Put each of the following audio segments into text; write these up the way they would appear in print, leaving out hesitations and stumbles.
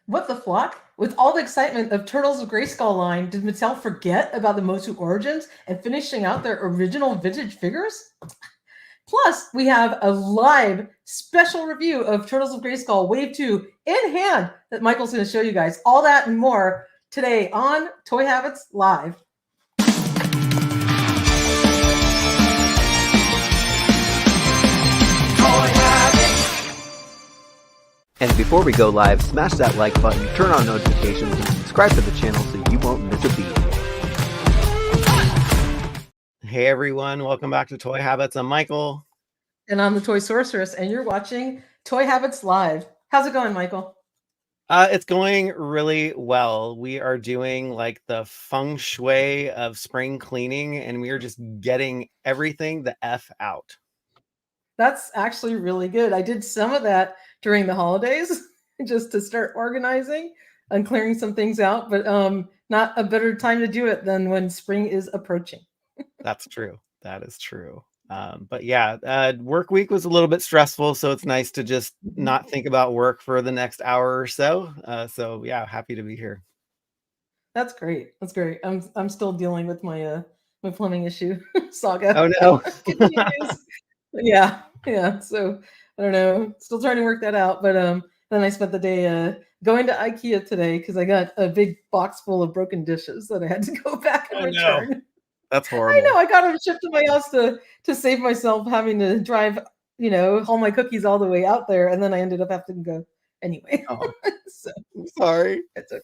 What the flock? With all the excitement of Turtles of Grayskull Line, did Mattel forget about the MOTU Origins and finishing out their original vintage figures? Plus, we have a live special review of Turtles of Grayskull Wave 2 in hand that Michael's going to show you guys. All that and more today on Toy Habits Live. And before we go live, smash that like button, turn on notifications, and subscribe to the channel so you won't miss a beat. Hey everyone, welcome back to Toy Habits. I'm Michael. And I'm the Toy Sorceress, and you're watching Toy Habits Live. How's it going, Michael? It's going really well. We are doing like the feng shui of spring cleaning, and we are just getting everything the F out. That's actually really good. I did some of that during the holidays just to start organizing and clearing some things out, but not a better time to do it than when spring is approaching. That's true. That is true. But yeah, work week was a little bit stressful, so it's nice to just not think about work for the next hour or so. So yeah, happy to be here. That's great. That's great. I'm still dealing with my my plumbing issue saga. Oh no. Yeah. So I don't know. Still trying to work that out. But then I spent the day going to IKEA today because I got a big box full of broken dishes that I had to go back and return. No. That's horrible. I know. I got them shipped to my house to save myself having to drive, haul my cookies all the way out there, and then I ended up having to go anyway. Oh, so I'm sorry. It's okay.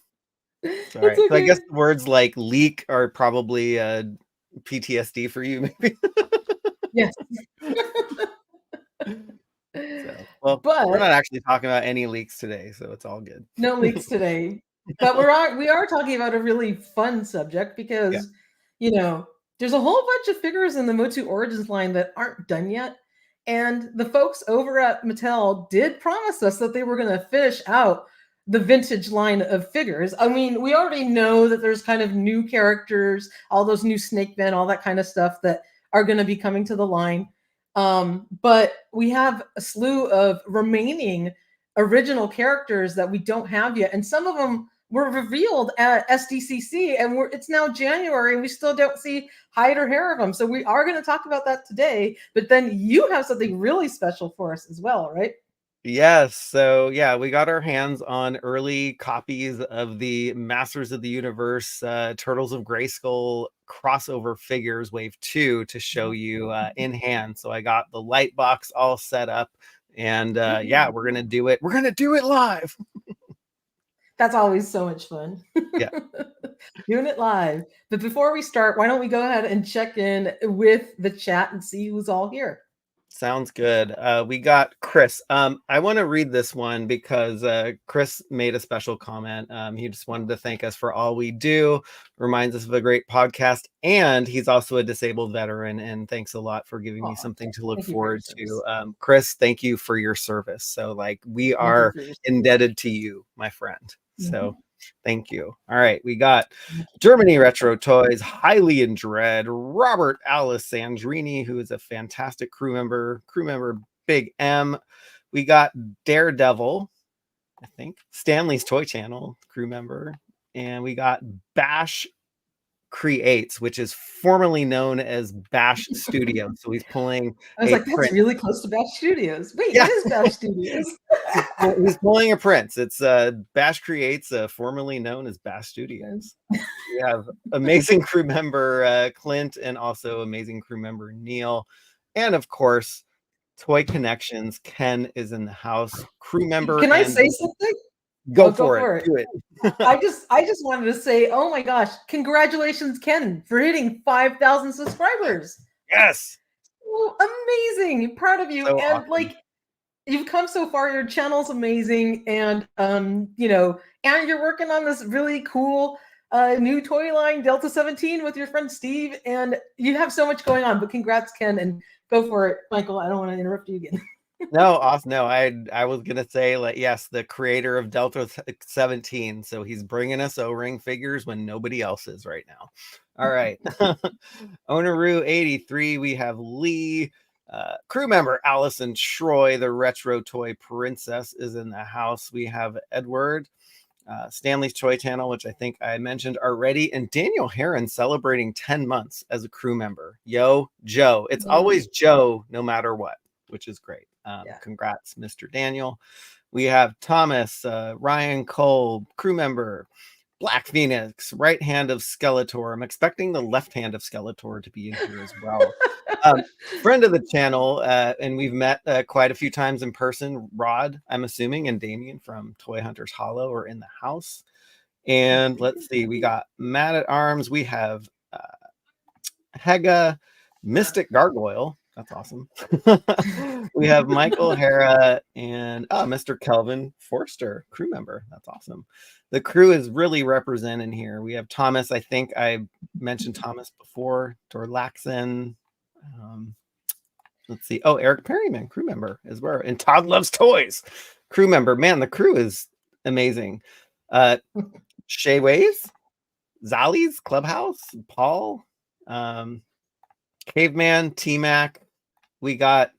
Sorry. It's okay. So I guess words like leak are probably PTSD for you, maybe. Yes. But we're not actually talking about any leaks today, so it's all good. No leaks today. But we are talking about a really fun subject because, there's a whole bunch of figures in the MOTU Origins line that aren't done yet. And the folks over at Mattel did promise us that they were going to finish out the vintage line of figures. I mean, we already know that there's kind of new characters, all those new Snake Men, all that kind of stuff that are going to be coming to the line. But we have a slew of remaining original characters that we don't have yet. And some of them were revealed at SDCC, and it's now January, and we still don't see hide or hair of them. So we are going to talk about that today. But then you have something really special for us as well, right? Yes. So yeah, we got our hands on early copies of the Masters of the Universe Turtles of Grayskull crossover figures Wave 2 to show you in hand. So I got the light box all set up, and yeah, we're gonna do it. We're gonna do it live. That's always so much fun. Yeah. Doing it live. But before we start, why don't we go ahead and check in with the chat and see who's all here? Sounds good. We got Chris. I want to read this one because Chris made a special comment. He just wanted to thank us for all we do, reminds us of a great podcast, and he's also a disabled veteran. And thanks a lot for giving me something to look forward to. Chris, thank you for your service. So like we are indebted to you, my friend. So thank you. All right, we got Germany Retro Toys, Highly in Dread, Robert Alessandrini, who is a fantastic crew member Big M. We got Daredevil, I think, Stanley's Toy Channel crew member, and we got Bash Creates, which is formerly known as Bash Studios. So he's pulling. I was like, that's really close to Bash Studios. Wait, what is Bash Studios? He's pulling a prince. It's Bash Creates, formerly known as Bash Studios. We have amazing crew member Clint, and also amazing crew member Neil, and of course, Toy Connections. Ken is in the house. Crew member. Can I say something? Go for it. Do it. I just wanted to say, oh my gosh, congratulations, Ken, for hitting 5,000 subscribers. Yes. Oh, amazing. Proud of you. So and awesome. Like, you've come so far. Your channel's amazing. And and you're working on this really cool new toy line, Delta 17, with your friend Steve. And you have so much going on. But congrats, Ken, and go for it, Michael. I don't want to interrupt you again. No, awesome. No, I was gonna say, like, yes, the creator of Delta 17. So he's bringing us O-ring figures when nobody else is right now. All right. Onaru 83. We have Lee. Crew member Allison Troy, the retro toy princess, is in the house. We have Edward. Stanley's Toy Channel, which I think I mentioned already, and Daniel Heron celebrating 10 months as a crew member. Yo, Joe. It's always Joe no matter what, which is great. Congrats, Mr. Daniel. We have Thomas, Ryan Cole, crew member. Black Phoenix, right hand of Skeletor. I'm expecting the left hand of Skeletor to be in here as well. Friend of the channel, and we've met quite a few times in person. Rod, I'm assuming, and Damien from Toy Hunters Hollow are in the house. And let's see, we got Matt at Arms. We have Hega, Mystic Gargoyle. That's awesome. We have Michael Hara and Mr. Kelvin Forster, crew member. That's awesome. The crew is really represented here. We have Thomas. I think I mentioned Thomas before. Dorlaxon. Let's see. Oh, Eric Perryman, crew member as well. And Todd Loves Toys, crew member. Man, the crew is amazing. Shay Ways, Zali's Clubhouse, Paul, Caveman, T-Mac. We got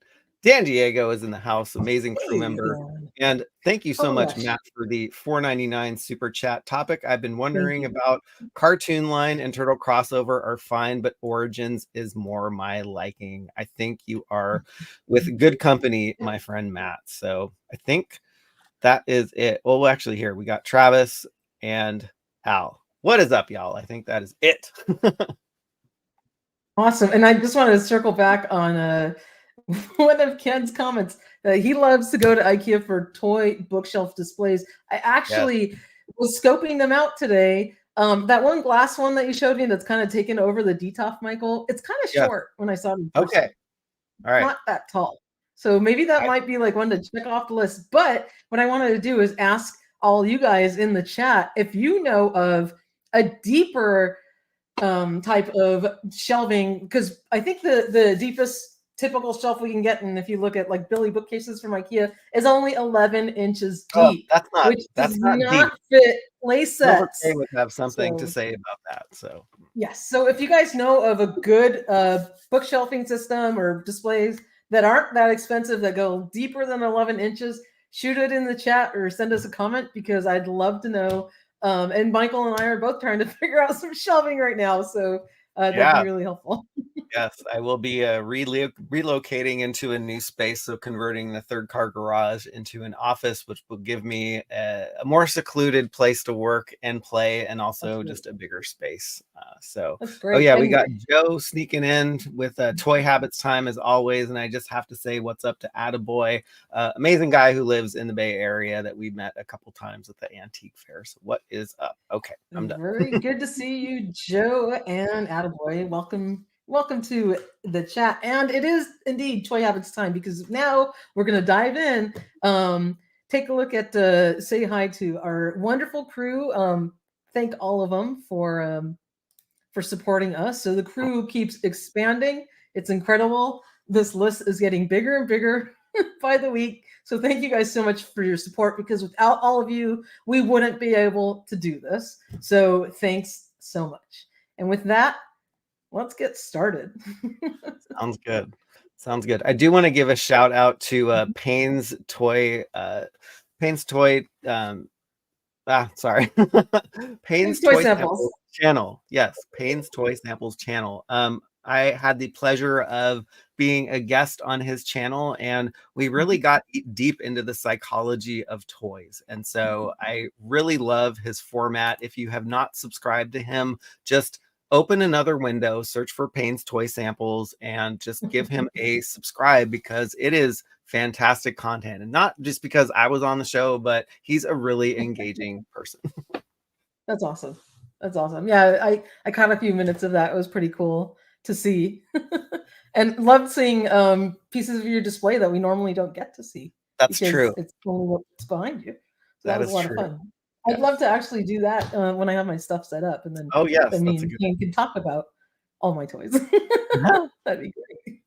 Dan Diego is in the house, amazing crew member. And thank you so much, Matt, for the $4.99 super chat topic. I've been wondering about Cartoon Line and Turtle Crossover are fine, but Origins is more my liking. I think you are with good company, my friend Matt. So I think that is it. Well, actually, here we got Travis and Al. What is up, y'all? I think that is it. Awesome. And I just wanted to circle back on one of Ken's comments. He loves to go to IKEA for toy bookshelf displays. I actually was scoping them out today. That one glass one that you showed me that's kind of taken over the DTOF, Michael, it's kind of short when I saw it in person. Okay. All right. Not that tall. So maybe that might be like one to check off the list. But what I wanted to do is ask all you guys in the chat if you know of a deeper type of shelving, because I think the deepest typical shelf we can get, and if you look at like Billy bookcases from IKEA, is only 11 inches deep, which does not fit play sets. Silver would have something to say about that. So yes, so if you guys know of a good bookshelving system or displays that aren't that expensive that go deeper than 11 inches, shoot it in the chat or send us a comment, because I'd love to know. And Michael and I are both trying to figure out some shelving right now, so that'd be really helpful. Yes, I will be relocating into a new space, so converting the third car garage into an office, which will give me a more secluded place to work and play, and also just a bigger space. So, oh yeah, we got Joe sneaking in with Toy Habits time as always, and I just have to say what's up to Attaboy, amazing guy who lives in the Bay Area that we met a couple times at the antique fair. So what is up? Okay, I'm done. Very good to see you, Joe and Attaboy. Welcome to the chat. And it is indeed Toy Habits time, because now we're going to dive in, take a look at, say hi to our wonderful crew. Thank all of them for supporting us. So the crew keeps expanding. It's incredible. This list is getting bigger and bigger by the week. So thank you guys so much for your support, because without all of you, we wouldn't be able to do this. So thanks so much. And with that, let's get started. Sounds good. Sounds good. I do want to give a shout out to Payne's Toy Payne's Toy Samples channel. Yes, Payne's Toy Samples channel. I had the pleasure of being a guest on his channel, and we really got deep into the psychology of toys. And so I really love his format. If you have not subscribed to him, just open another window, search for Payne's Toy Samples, and just give him a subscribe, because it is fantastic content. And not just because I was on the show, but he's a really engaging person. That's awesome. That's awesome. Yeah, I caught a few minutes of that. It was pretty cool to see. And loved seeing pieces of your display that we normally don't get to see. That's true. It's only what's behind you. So that was a lot of fun. I'd love to actually do that when I have my stuff set up, and then then me and Payne can talk about all my toys. That'd be great.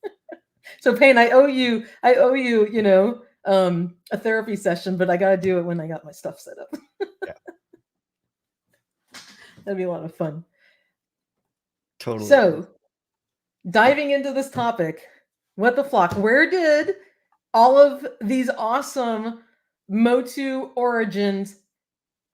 So Payne, I owe you, a therapy session, but I got to do it when I got my stuff set up. That'd be a lot of fun. Totally. So, diving into this topic, what the flock? Where did all of these awesome MOTU Origins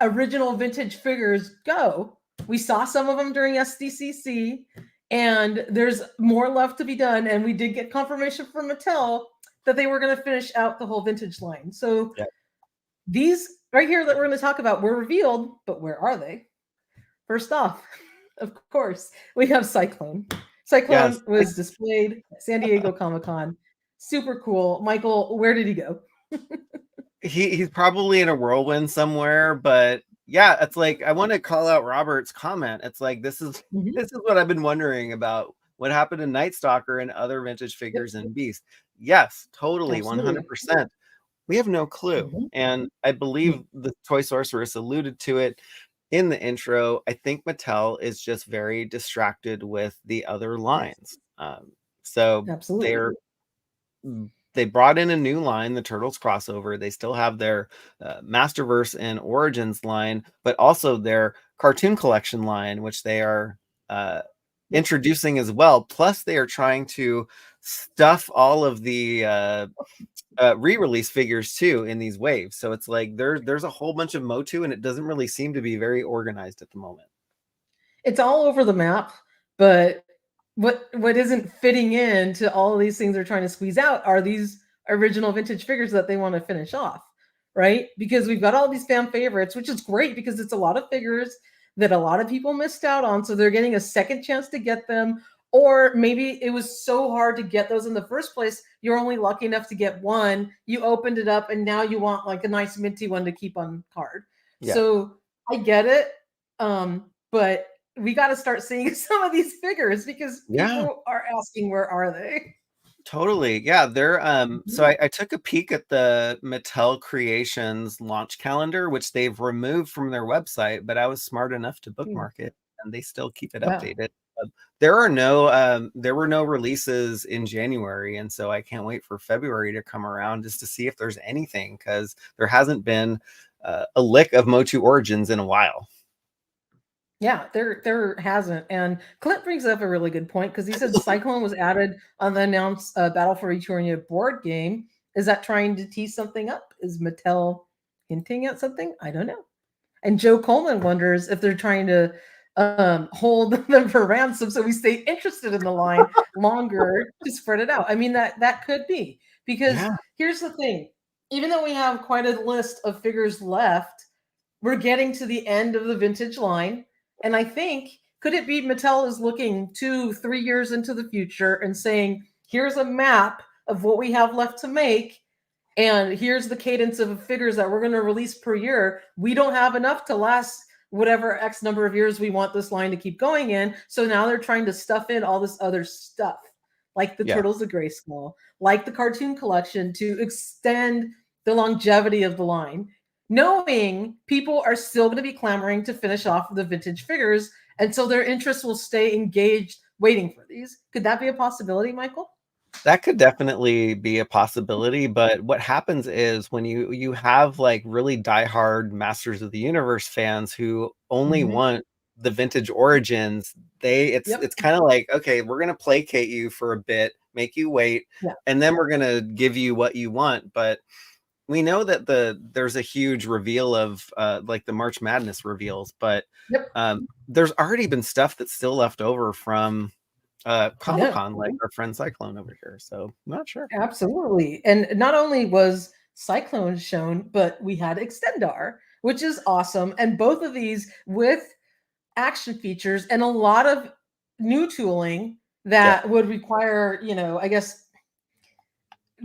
original vintage figures go. We saw some of them during SDCC, and there's more left to be done. And we did get confirmation from Mattel that they were going to finish out the whole vintage line. So these right here that we're going to talk about were revealed, but where are they? First off, of course, we have Cyclone. Cyclone was displayed at San Diego Comic-Con. Super cool. Michael, where did he go? He's probably in a whirlwind somewhere, but yeah, it's like I want to call out Robert's comment. It's like this is what I've been wondering about. What happened to Night Stalker and other vintage figures and Beast? Yes, totally, 100%. We have no clue. And I believe the Toy Sorceress alluded to it in the intro. I think Mattel is just very distracted with the other lines. So they brought in a new line, the Turtles crossover. They still have their Masterverse and Origins line, but also their cartoon collection line, which they are introducing as well. Plus, they are trying to stuff all of the re-release figures too in these waves. So it's like there's a whole bunch of MOTU, and it doesn't really seem to be very organized at the moment. It's all over the map, but what isn't fitting into all of these things they're trying to squeeze out are these original vintage figures that they want to finish off, right? Because we've got all these fan favorites, which is great because it's a lot of figures that a lot of people missed out on, so they're getting a second chance to get them. Or maybe it was so hard to get those in the first place, you're only lucky enough to get one, you opened it up, and now you want like a nice minty one to keep on card. So I get it, but we got to start seeing some of these figures because people are asking, where are they? Totally. Yeah, they're so I took a peek at the Mattel Creations launch calendar, which they've removed from their website, but I was smart enough to bookmark it, and they still keep it updated. There were no releases in January, and so I can't wait for February to come around just to see if there's anything, because there hasn't been a lick of MOTU Origins in a while. Yeah, there hasn't. And Clint brings up a really good point because he said Cyclone was added on the announced Battle for Eternia board game. Is that trying to tease something up? Is Mattel hinting at something? I don't know. And Joe Coleman wonders if they're trying to hold them for ransom so we stay interested in the line longer to spread it out. I mean, that could be. Because here's the thing. Even though we have quite a list of figures left, we're getting to the end of the vintage line. And I think, could it be Mattel is looking 2-3 years into the future and saying, here's a map of what we have left to make, and here's the cadence of figures that we're going to release per year. We don't have enough to last whatever X number of years we want this line to keep going in. So now they're trying to stuff in all this other stuff, like the Turtles of Grayskull, like the cartoon collection, to extend the longevity of the line, knowing people are still going to be clamoring to finish off the vintage figures, and so their interest will stay engaged waiting for these. Could that be a possibility, Michael? That could definitely be a possibility, but what happens is when you have like really diehard Masters of the Universe fans who only want the vintage Origins, it's kind of like, okay, we're gonna placate you for a bit, make you wait, and then we're gonna give you what you want. But we know that there's a huge reveal of like the March Madness reveals, but there's already been stuff that's still left over from Comic-Con, like our friend Cyclone over here. So I'm not sure. Absolutely. And not only was Cyclone shown, but we had Extendar, which is awesome. And both of these with action features and a lot of new tooling that would require, I guess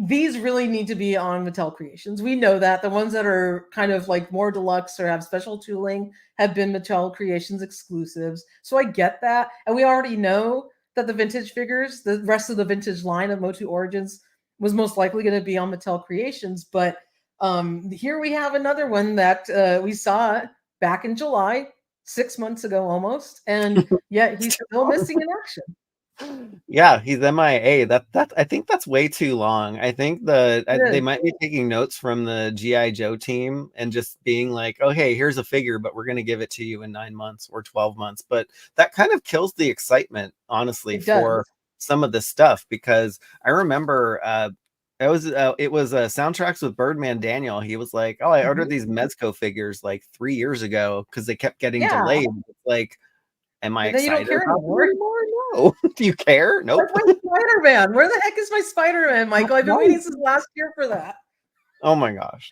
these really need to be on Mattel Creations. We know that the ones that are kind of like more deluxe or have special tooling have been Mattel Creations exclusives. So I get that. And we already know that the vintage figures, the rest of the vintage line of MOTU Origins, was most likely going to be on Mattel Creations. But here we have another one that we saw back in July, 6 months ago almost, and yet he's still missing in action. Yeah, he's MIA. That I think that's way too long. I think they might be taking notes from the G.I. Joe team and just being like, oh, hey, here's a figure, but we're going to give it to you in 9 months or 12 months. But that kind of kills the excitement, honestly, for some of this stuff, because I remember it was soundtracks with Birdman Daniel. He was like, "Oh, I ordered these Mezco figures like 3 years ago because they kept getting Yeah. delayed." It's like, am I And then you don't excited care about them anymore. anymore? No. Do you care? Nope. Like my Spider-Man. Where the heck is my Spider-Man, Michael? I've been Right. waiting since last year for that. Oh my gosh.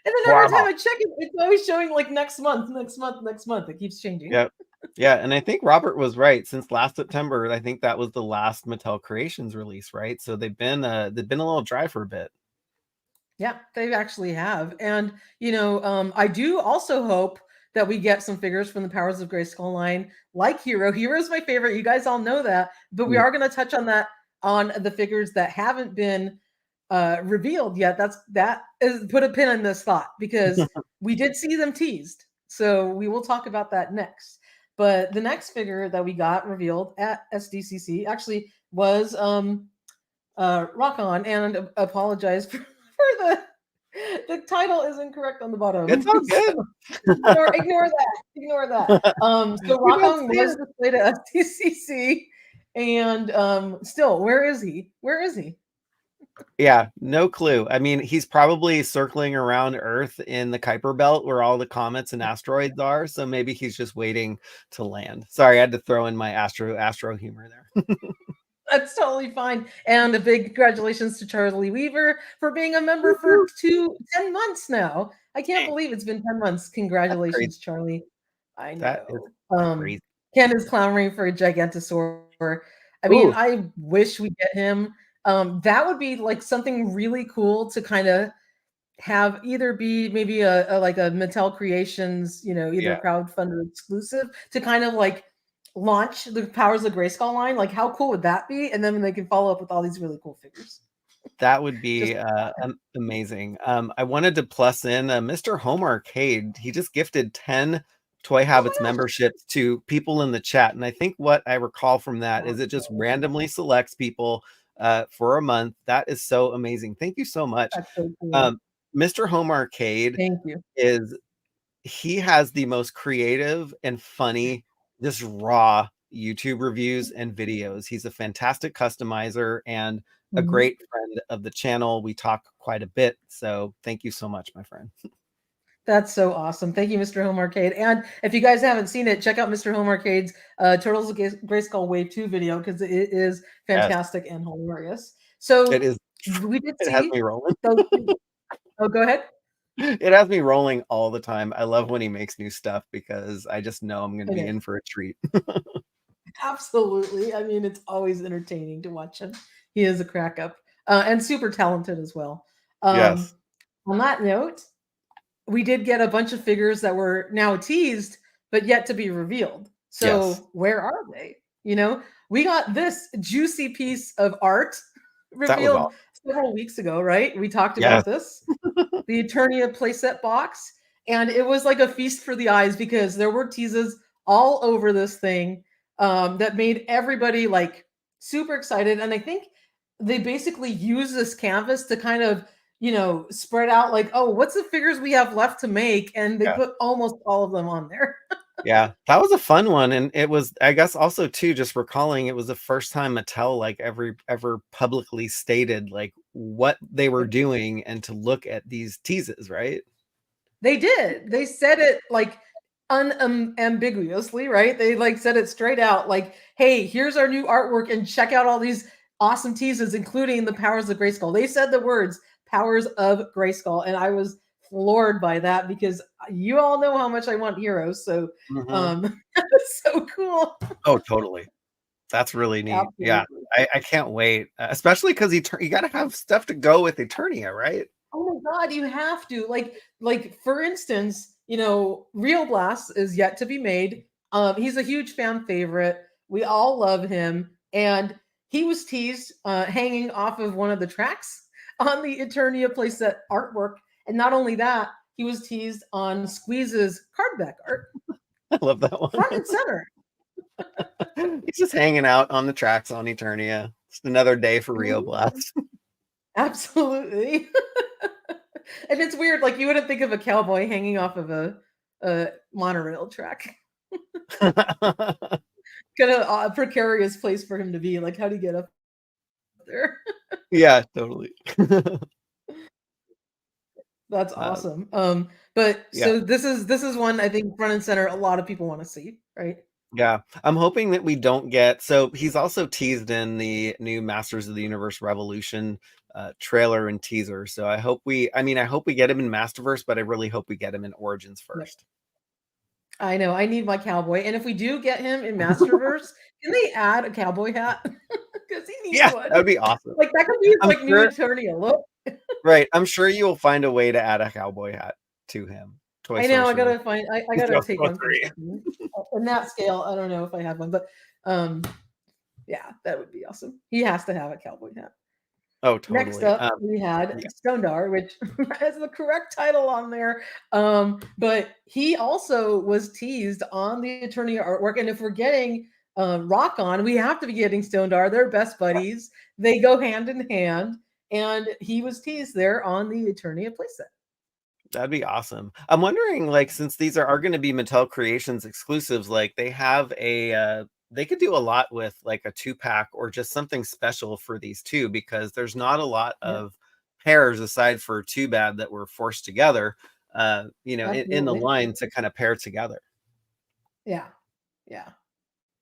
And then every time I check it, it's always showing like next month, next month, next month. It keeps changing. Yep. Yeah, and I think Robert was right. Since last September, I think that was the last Mattel Creations release, right? So they've been a little dry for a bit. Yeah, they actually have. And, I do also hope that we get some figures from the Powers of Grayskull line, like Hero. Hero is my favorite. You guys all know that. But we are going to touch on that on the figures that haven't been revealed yet. That is put a pin in this thought because we did see them teased. So we will talk about that next. But the next figure that we got revealed at SDCC actually was Rock On, and apologize for the title is incorrect on the bottom. It's all good. So ignore that. So Rock On was displayed at SDCC, and still, where is he? Yeah, no clue. I mean, he's probably circling around Earth in the Kuiper Belt where all the comets and asteroids are. So maybe he's just waiting to land. Sorry, I had to throw in my astro humor there. That's totally fine. And a big congratulations to Charlie Weaver for being a member for 10 months now. I can't believe it's been 10 months. Congratulations, Charlie. I know. That is crazy. Ken is clamoring for a Gigantosaur. I mean, I wish we get him. That would be like something really cool to kind of have either be maybe a like a Mattel Creations, either crowdfunder exclusive to kind of like launch the Powers of Grayskull line. Like, how cool would that be? And then they can follow up with all these really cool figures. That would be amazing. I wanted to plus in Mr. Home Arcade. He just gifted 10 Toy Habits memberships to people in the chat. And I think what I recall from that is it just randomly selects people for a month. That is so amazing. Thank you so much. That's so cool. Mr. Home Arcade Thank you. He has the most creative and funny, just raw YouTube reviews and videos. He's a fantastic customizer and a great friend of the channel. We talk quite a bit. So thank you so much, my friend. That's so awesome. Thank you, Mr. Home Arcade. And if you guys haven't seen it, check out Mr. Home Arcade's Turtles of Grayskull Wave 2 video because it is fantastic and hilarious. So it is. We did see. It has me rolling. Oh, go ahead. It has me rolling all the time. I love when he makes new stuff because I just know I'm going to be in for a treat. Absolutely. I mean, it's always entertaining to watch him. He is a crack up and super talented as well. Yes. On that note, we did get a bunch of figures that were now teased, but yet to be revealed. So where are they? We got this juicy piece of art revealed several weeks ago, right? We talked about this, the Eternia playset box, and it was like a feast for the eyes because there were teases all over this thing that made everybody like super excited. And I think they basically use this canvas to kind of spread out like, oh, what's the figures we have left to make? And they put almost all of them on there. Yeah, that was a fun one. And it was, I guess also too, just recalling it was the first time Mattel like ever publicly stated like what they were doing and to look at these teases, right? They did. They said it like unambiguously, right? They like said it straight out like, hey, here's our new artwork and check out all these awesome teases, including the Powers of Grayskull. They said the words Powers of Grayskull, and I was floored by that because you all know how much I want heroes. So that's so cool. Oh, totally. That's really neat. Absolutely. Yeah, I can't wait, especially because you got to have stuff to go with Eternia, right? Oh my God, you have to like for instance, Real Blast is yet to be made. He's a huge fan favorite. We all love him, and he was teased hanging off of one of the tracks on the Eternia playset artwork. And not only that, he was teased on Squeeze's cardback art. I love that one. Front and center. He's just hanging out on the tracks on Eternia. Just another day for Rio Blast. Absolutely. And it's weird, like you wouldn't think of a cowboy hanging off of a monorail track. Kind of a precarious place for him to be. Like, how do you get up there. Yeah, totally. That's Uh, awesome. But yeah. so this is one I think front and center a lot of people want to see, right? Yeah, I'm hoping that we don't get. So he's also teased in the new Masters of the Universe Revolution trailer and teaser. So I hope I hope we get him in Masterverse, but I really hope we get him in Origins Yep. first. I know. I need my cowboy. And if we do get him in Masterverse, can they add a cowboy hat? Because he needs Yeah, one. that would be awesome. Like that could be his I'm like new sure, Eternia look. right? I'm sure you will find a way to add a cowboy hat to him. Toy I know. I Sorcerer. gotta find. I gotta take one from 3. something. In that scale, I don't know if I have one, but um, yeah, that would be awesome. He has to have a cowboy hat. Oh, Next totally. up, we had Yeah. Stondar, which has the correct title on there. But he also was teased on the Eternia artwork. And if we're getting Rock on, we have to be getting Stondar. They're best buddies. They go hand in hand. And he was teased there on the Eternia playset. That'd be awesome. I'm wondering, like, since these are going to be Mattel Creations exclusives, like they have they could do a lot with like a 2-pack or just something special for these two, because there's not a lot Yeah, of pairs aside for Too Bad that were forced together, in the absolutely. line to kind of pair together. Yeah. Yeah.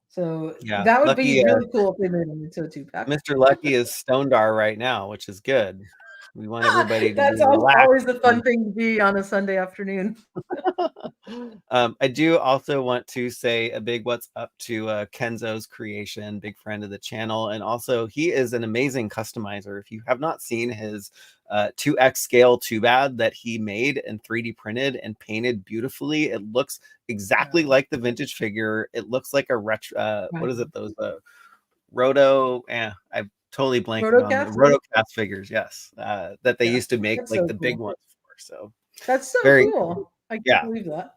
So Yeah, that would be lucky really cool if they made him into a 2-pack. Mr. Lucky is Stondar right now, which is good. We want everybody to be That's relaxed. always a fun thing to be on a Sunday afternoon. I do also want to say a big what's up to Kenzo's Creation, big friend of the channel. And also, he is an amazing customizer. If you have not seen his 2x scale Too Bad that he made and 3D printed and painted beautifully, it looks exactly Wow. like the vintage figure. It looks like a retro, what is Wow. it? Those Roto, I totally blanking on the Rotocast? Rotocast figures, yes, that they Yeah, used to make that's like so the big cool. ones for. So That's so very cool. cool. I can't Yeah, believe that.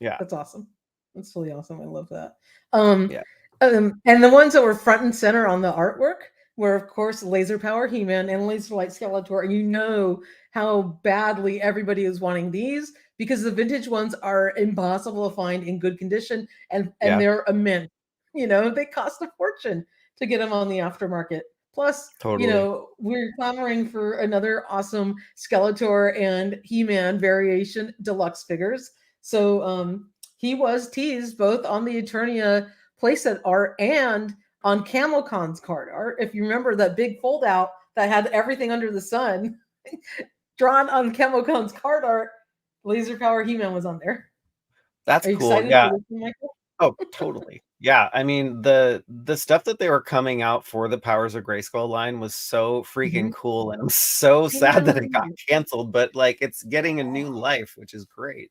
yeah, That's awesome. That's really awesome. I love that. yeah, And the ones that were front and center on the artwork were, of course, Laser Power He-Man and Laser Light Skeletor. And you know how badly everybody is wanting these because the vintage ones are impossible to find in good condition, and yeah, they're a mint. You know, they cost a fortune to get them on the aftermarket. Plus, you totally. know, we're clamoring for another awesome Skeletor and He-Man variation deluxe figures. So he was teased both on the Eternia playset art and on CamoCon's card art. If you remember that big fold out that had everything under the sun drawn on CamoCon's card art, Laser Power He-Man was on there. That's Are you cool. excited for Yeah. this one, Michael? Oh, totally. Yeah. I mean, the stuff that they were coming out for the Powers of Grayskull line was so freaking Mhm. cool, and I'm so I sad that it got know. canceled. But like, it's getting a new life, which is great.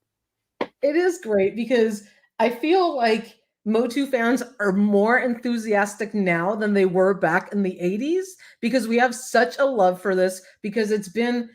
It is great because I feel like MOTU fans are more enthusiastic now than they were back in the 80s because we have such a love for this because it's been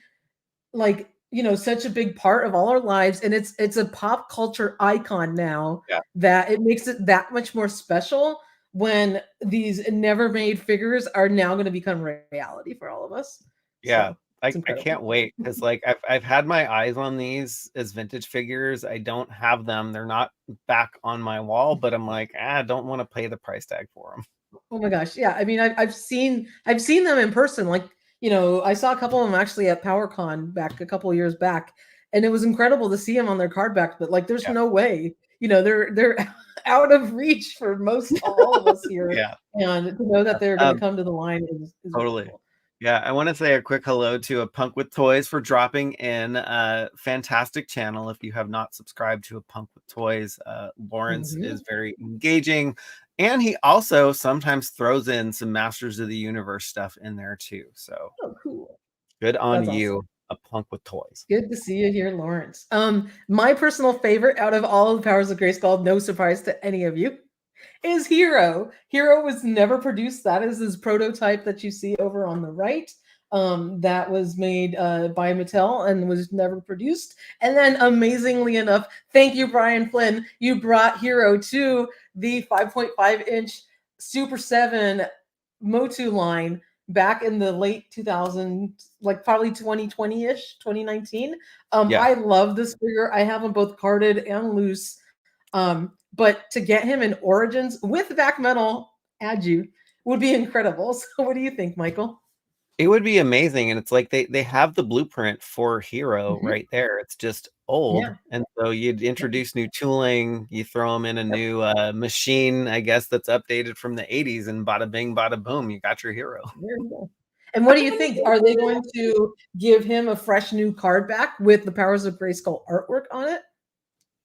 like, you know, such a big part of all our lives and it's a pop culture icon now Yeah. that it makes it that much more special when these never made figures are now going to become reality for all of us. Yeah. So, it's I incredible. can't wait because like I've had my eyes on these as vintage figures. I don't have them. They're not back on my wall, but I'm like, I don't want to pay the price tag for them. Oh my gosh, yeah. I mean, I've seen them in person. Like, you know, I saw a couple of them actually at PowerCon back a couple of years back, and it was incredible to see them on their card back. But like, there's Yeah. no way, you know, they're out of reach for most all of us here, Yeah. and to know that they're going to come to the line is really Totally. cool. Yeah, I want to say a quick hello to a Punk with Toys for dropping in. Fantastic channel. If you have not subscribed to a Punk with Toys, Lawrence Mhm. is very engaging, and he also sometimes throws in some Masters of the Universe stuff in there too. So Oh, cool. good on That's awesome. you, a Punk with Toys. Good to see you here, Lawrence. My personal favorite out of all of the Powers of Grayskull, no surprise to any of you, is Hero. Hero was never produced. That is his prototype that you see over on the right. That was made by Mattel and was never produced. And then, amazingly enough, thank you, Brian Flynn. You brought Hero to the 5.5-inch Super 7 MOTU line back in the late 2000s, like probably 2020-ish, 2019. Yeah, I love this figure. I have them both carded and loose. But to get him in Origins with back metal, add you, would be incredible. So what do you think, Michael? It would be amazing, and it's like they have the blueprint for Hero Mhm. right there. It's just old, Yeah. and so you'd introduce new tooling, you throw them in a Yep. new machine, I guess that's updated from the 80s, and bada bing, bada boom, you got your Hero. There you go. And what do you think? Are they going to give him a fresh new card back with the Powers of Grayskull artwork on it?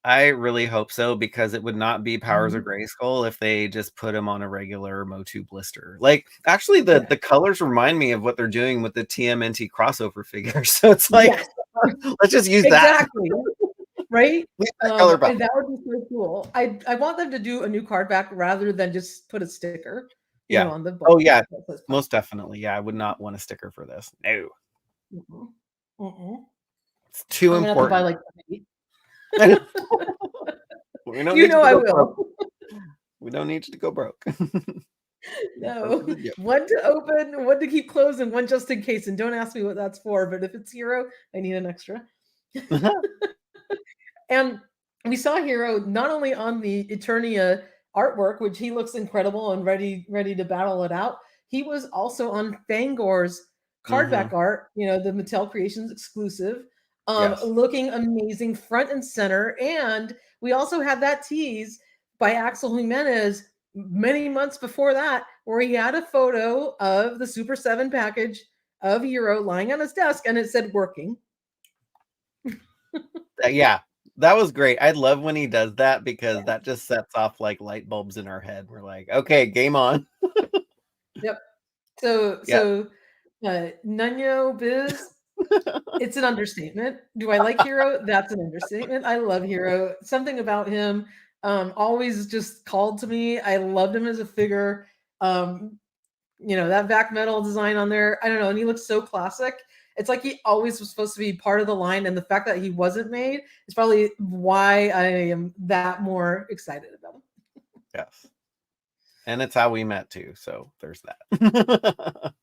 I really hope so, because it would not be Powers of Mhm. Grayskull if they just put him on a regular MOTU blister. Like, actually, Yeah. the colors remind me of what they're doing with the TMNT crossover figure. So it's like, Yes. let's just use that. Exactly. Right? Leave that color back. And that would be so cool. I want them to do a new card back rather than just put a sticker, Yeah. on the book. Oh, yeah. that says Most definitely. Yeah, I would not want a sticker for this. No. Mhm. Mhm. It's too I'm gonna have to buy important. like 8. We don't You need know to I go broke. will. We don't need to go broke. No. One to open, one to keep closed, and one just in case. And don't ask me what that's for, but if it's Hero, I need an extra. And we saw Hero not only on the Eternia artwork, which he looks incredible and ready to battle it out. He was also on Fangor's card back art, the Mattel Creations exclusive, Yes. looking amazing front and center. And we also had that tease by Axel Jimenez many months before that, where he had a photo of the Super 7 package of Hero lying on his desk and it said working. Yeah, that was great. I love when he does that, because Yeah. that just sets off like light bulbs in our head. We're like, okay, game on. Yep. So Yeah. Nunyo Biz, it's an understatement. Do I like Hero? That's an understatement. I love Hero. Something about him always just called to me. I loved him as a figure. That back metal design on there, I don't know, and he looks so classic. It's like he always was supposed to be part of the line, and the fact that he wasn't made is probably why I am that more excited about him. Yes. And it's how we met too. So there's that.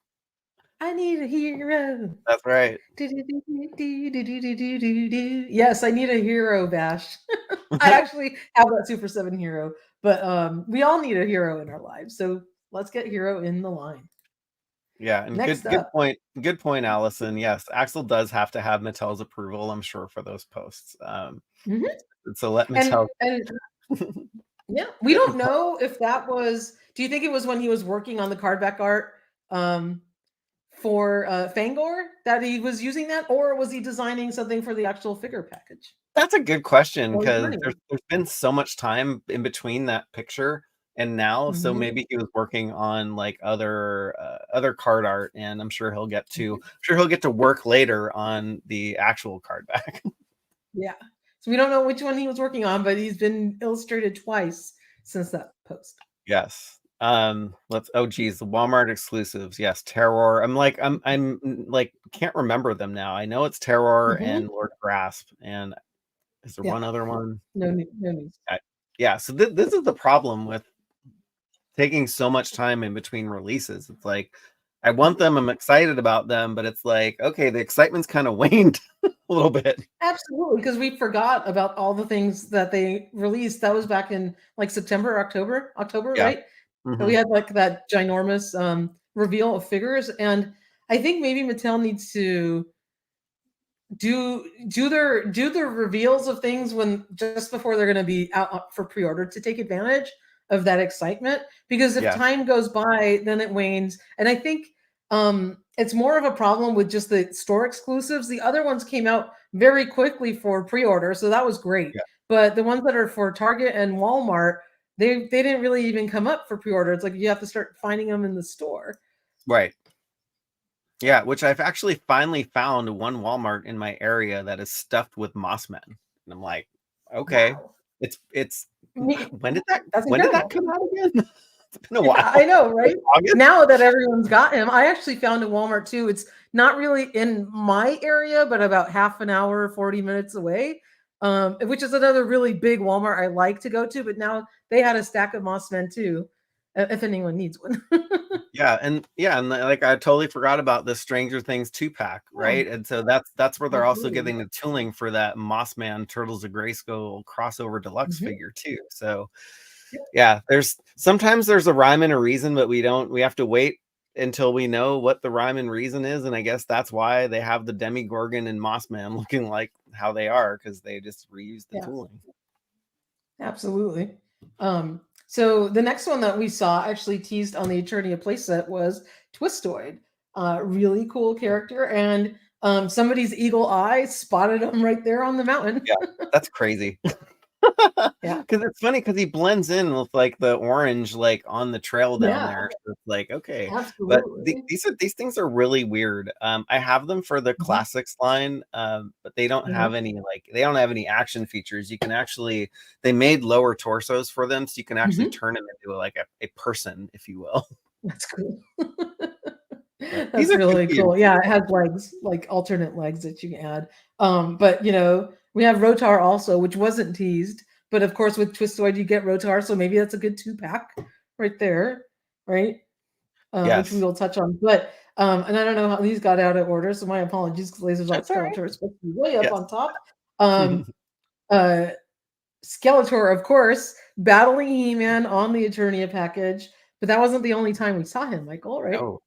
I need a hero. That's right. Yes, I need a hero, Bash. I actually have that Super 7 hero, but we all need a hero in our lives. So let's get Hero in the line. Yeah, and Next good up. point. Good point, Allison. Yes, Axel does have to have Mattel's approval, I'm sure, for those posts. Mhm. So let And Mattel. yeah, we don't know if that was. Do you think it was when he was working on the cardback art for Fangor that he was using that, or was he designing something for the actual figure package? That's a good question, Or because Eternia? there's been so much time in between that picture and now, so Mhm. maybe he was working on like other card art, and I'm sure he'll get to work later on the actual card back. Yeah. So we don't know which one he was working on, but he's been illustrated twice since that post. Yes. Oh geez, the Walmart exclusives. Yes, Terror. I'm like can't remember them now. I know it's Terror and Lord Grasp, and is there Yeah. one other one? No news. Yeah, so this is the problem with taking so much time in between releases. It's like I want them, I'm excited about them, but it's like, okay, the excitement's kind of waned a little bit. Absolutely, because we forgot about all the things that they released. That was back in like September, October, Yeah. right? So we had like that ginormous reveal of figures, and I think maybe Mattel needs to do their reveals of things when just before they're going to be out for pre-order to take advantage of that excitement, because if Yeah. time goes by then it wanes. And I think it's more of a problem with just the store exclusives. The other ones came out very quickly for pre-order, so that was great. Yeah. But the ones that are for Target and Walmart, they didn't really even come up for pre-order. It's like you have to start finding them in the store. Right. Yeah, which I've actually finally found one Walmart in my area that is stuffed with Mossmen. And I'm like, okay. Wow. It's That's when did that incredible. come out again? It's been a Yeah, while. I know, right? August? Now that everyone's got him, I actually found a Walmart too. It's not really in my area, but about half an hour, 40 minutes away, which is another really big Walmart I like to go to. But now they had a stack of Mossmen too, if anyone needs one. Yeah, and like I totally forgot about the Stranger Things 2-pack, right? And so that's where they're also Absolutely. getting the tooling for that Mossman Turtles of Grayskull crossover deluxe Mhm. figure too. So Yeah, sometimes there's a rhyme and a reason, but we have to wait until we know what the rhyme and reason is. And I guess that's why they have the Demigorgon and Mossman looking like how they are, because they just reused the tooling. Absolutely. So the next one that we saw actually teased on the Eternia playset was Twistoid. Really cool character, and somebody's eagle eye spotted him right there on the mountain. Yeah, that's crazy. Yeah, because it's funny because he blends in with like the orange like on the trail down there. So it's like, okay, but absolutely. these things are really weird. I have them for the Mhm. classics line, but they don't have any action features. You can actually they made lower torsos for them, so you can actually turn them into like a person, if you will. That's cool. But these That's are really cute. cool. Yeah, it has legs, like alternate legs that you can add. But we have Rotar also, which wasn't teased, but of course with Twistoid you get Rotar, so maybe that's a good 2-pack right there, right? Which we Yes, will touch on. But and I don't know how these got out of order, so my apologies because Laser Light that's all right. Skeletor is supposed to be way up Yes. on top. Um, uh, Skeletor, of course, battling He-Man on the Eternia package, but that wasn't the only time we saw him, Michael, right? No,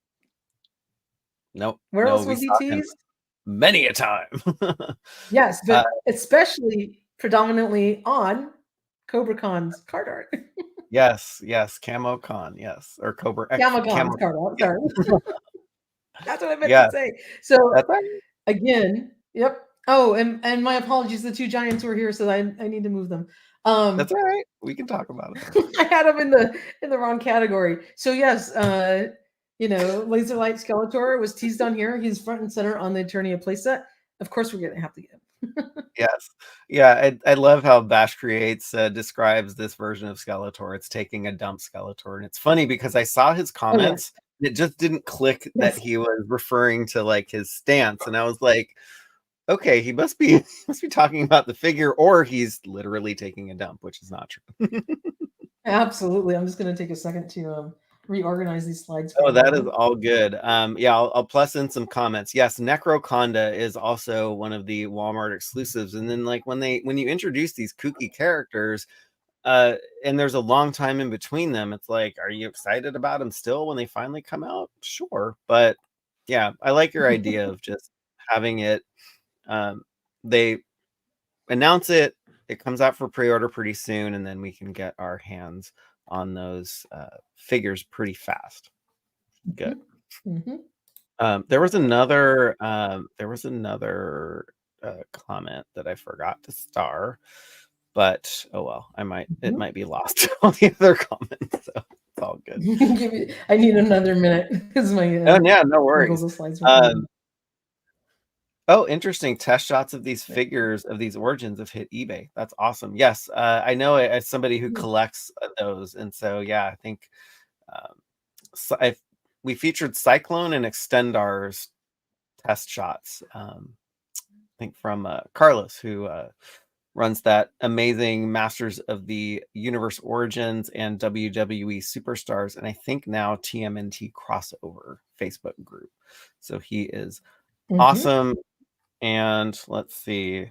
nope, Where no, else we was he saw him teased? many a time. Yes, uh, but especially predominantly on Cobra Khan's card art. yes, Camo Con, yes, or Cobra X Yamagon's Camo. card art, Yeah. sorry. That's what I meant to Yeah, say. So that's right. again, yep. Oh, and my apologies, the two giants were here, so I need to move them. Um That's all right. We can talk about it. I had them in the wrong category. So yes, Laser Light Skeletor was teased on here. He's front and center on the Eternia playset. Of course, we're gonna have to get him. Yes. Yeah, I love how Bash Creates describes this version of Skeletor. It's taking a dump Skeletor. And it's funny because I saw his Oh yeah, comments. And it just didn't click that yes, he was referring to like his stance. And I was like, okay, he must be must be talking about the figure, or he's literally taking a dump, which is not true. absolutely. I'm just gonna take a second to reorganize these slides for Oh, that is everyone. all good. Yeah, I'll plus in some comments. Yes, Necroconda is also one of the Walmart exclusives. And then like when you introduce these kooky characters, and there's a long time in between them, it's like, are you excited about them still when they finally come out? Sure. But yeah, I like your idea of just having it. They announce it, it comes out for pre-order pretty soon, and then we can get our hands on those figures pretty fast. Good. Mm-hmm. There was another comment that I forgot to star, but oh well, it might be lost on the other comments, so it's all good. I need another minute because my Oh yeah, no worries. Google slides were Oh, interesting. Test shots of these figures of these origins have hit eBay. That's awesome. Yes, I know it as somebody who collects those, and so yeah, I think um, so we featured Cyclone and Extendar's test shots. I think from Carlos, who runs that amazing Masters of the Universe Origins and WWE Superstars, and I think now TMNT crossover Facebook group. So he is awesome. And let's see.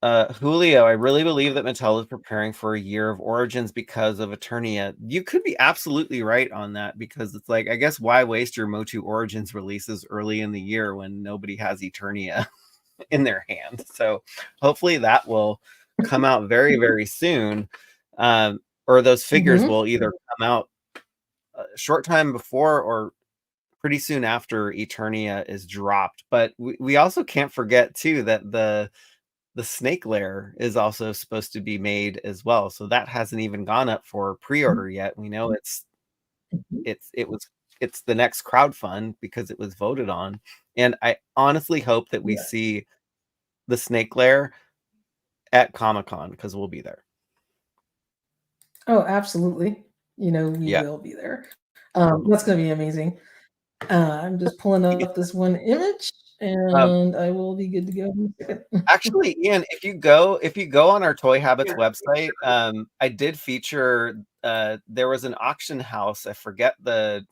Julio, I really believe that Mattel is preparing for a year of Origins because of Eternia. You could be absolutely right on that, because it's like, I guess why waste your MOTU Origins releases early in the year when nobody has Eternia in their hand? So hopefully that will come out very, very soon. Or those figures will either come out a short time before or pretty soon after Eternia is dropped. But we also can't forget too that the snake lair is also supposed to be made as well. So that hasn't even gone up for pre-order yet. We know it's the next crowdfund because it was voted on. And I honestly hope that we see the snake lair at Comic-Con, because we'll be there. Oh, absolutely. We Yeah. will be there. That's going to be amazing. I'm just pulling up this one image, Um, and I will be good to go in a second. Actually, Ian, if you go on our Toy Habits website, I did feature there was an auction house. I forget the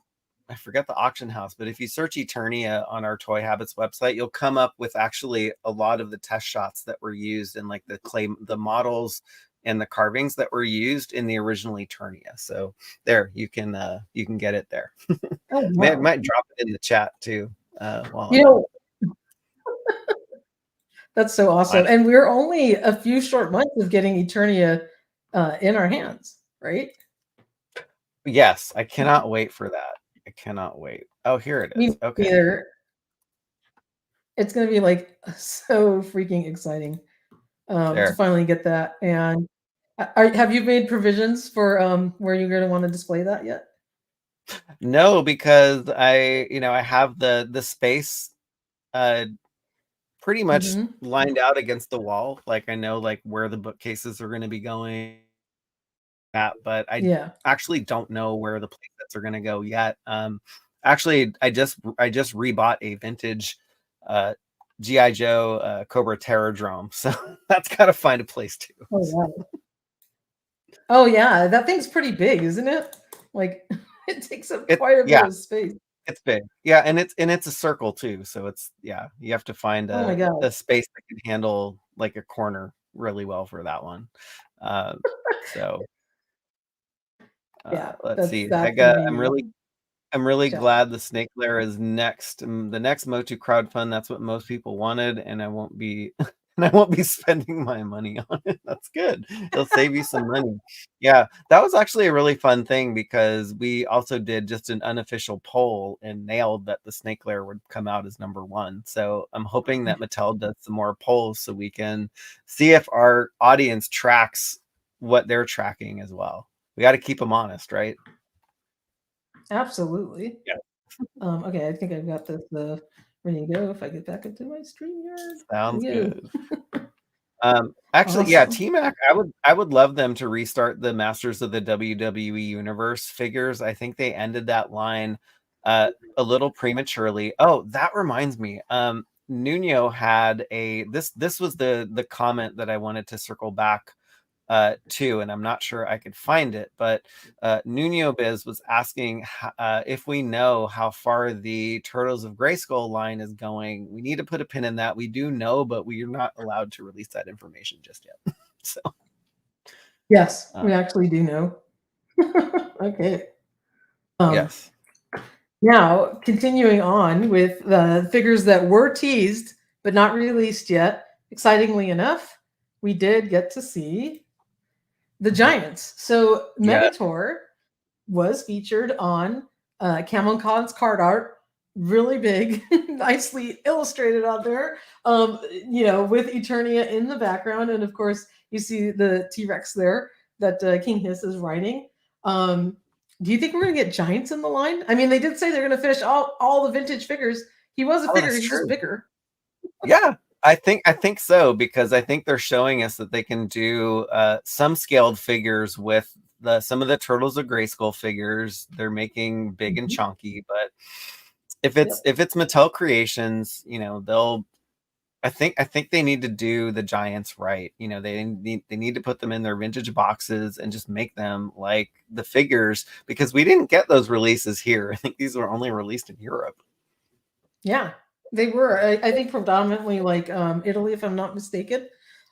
auction house, but if you search Eternia on our Toy Habits website, you'll come up with actually a lot of the test shots that were used in like the models and the carvings that were used in the original Eternia. So there, you can get it there. Oh, wow. Might drop it in the chat too. That's so awesome. And we're only a few short months of getting Eternia in our hands, right? Yes, I cannot wait for that. I cannot wait. Oh, here it is. Okay. Either. It's going to be like so freaking exciting to finally get that. And have you made provisions for where you're going to want to display that yet? No, because I have the space pretty much lined out against the wall. Like I know like where the bookcases are going to be going at, but I actually don't know where the playsets are going to go yet. Actually, I just rebought a vintage G.I. Joe Cobra Terrordrome, so that's got to find a place too. Oh, wow. Oh yeah, that thing's pretty big, isn't it? Like it takes up quite a bit of space. It's big, yeah, and it's a circle too, so it's you have to find a space that can handle like a corner really well for that one. So let's see. I'm really glad the Snake Lair is next. The next MOTU crowdfund. That's what most people wanted, and I won't be spending my money on it. That's good. It'll save you some money. Yeah, that was actually a really fun thing because we also did just an unofficial poll and nailed that the Snake Lair would come out as #1. So I'm hoping that Mattel does some more polls so we can see if our audience tracks what they're tracking as well. We got to keep them honest, right? Absolutely. Yeah. Okay, I think I've got this ready to go. If I get back into my StreamYard. Sounds good. Actually, awesome. Yeah, T-Mac, I would love them to restart the Masters of the WWE Universe figures. I think they ended that line a little prematurely. Oh, that reminds me. Nuno had this was the comment that I wanted to circle back too, and I'm not sure I could find it, but Nuno Biz was asking if we know how far the Turtles of Grayskull line is going. We need to put a pin in that. We do know, but we are not allowed to release that information just yet. So yes, we actually do know. Okay. Yes. Now, continuing on with the figures that were teased but not released yet, excitingly enough, we did get to see the Giants. So Megator was featured on Camel Con's card art, really big, nicely illustrated out there, with Eternia in the background. And of course, you see the T-Rex there that King Hiss is riding. Do you think we're going to get Giants in the line? I mean, they did say they're going to finish all the vintage figures. He was a figure, he's just bigger. Yeah. I think so, because I think they're showing us that they can do some scaled figures with some of the Turtles of Grayskull figures. They're making big and chunky, but if it's Mattel Creations, I think they need to do the Giants right. They need to put them in their vintage boxes and just make them like the figures, because we didn't get those releases here. I think these were only released in Europe. Yeah. They were, I think, predominantly like Italy, if I'm not mistaken.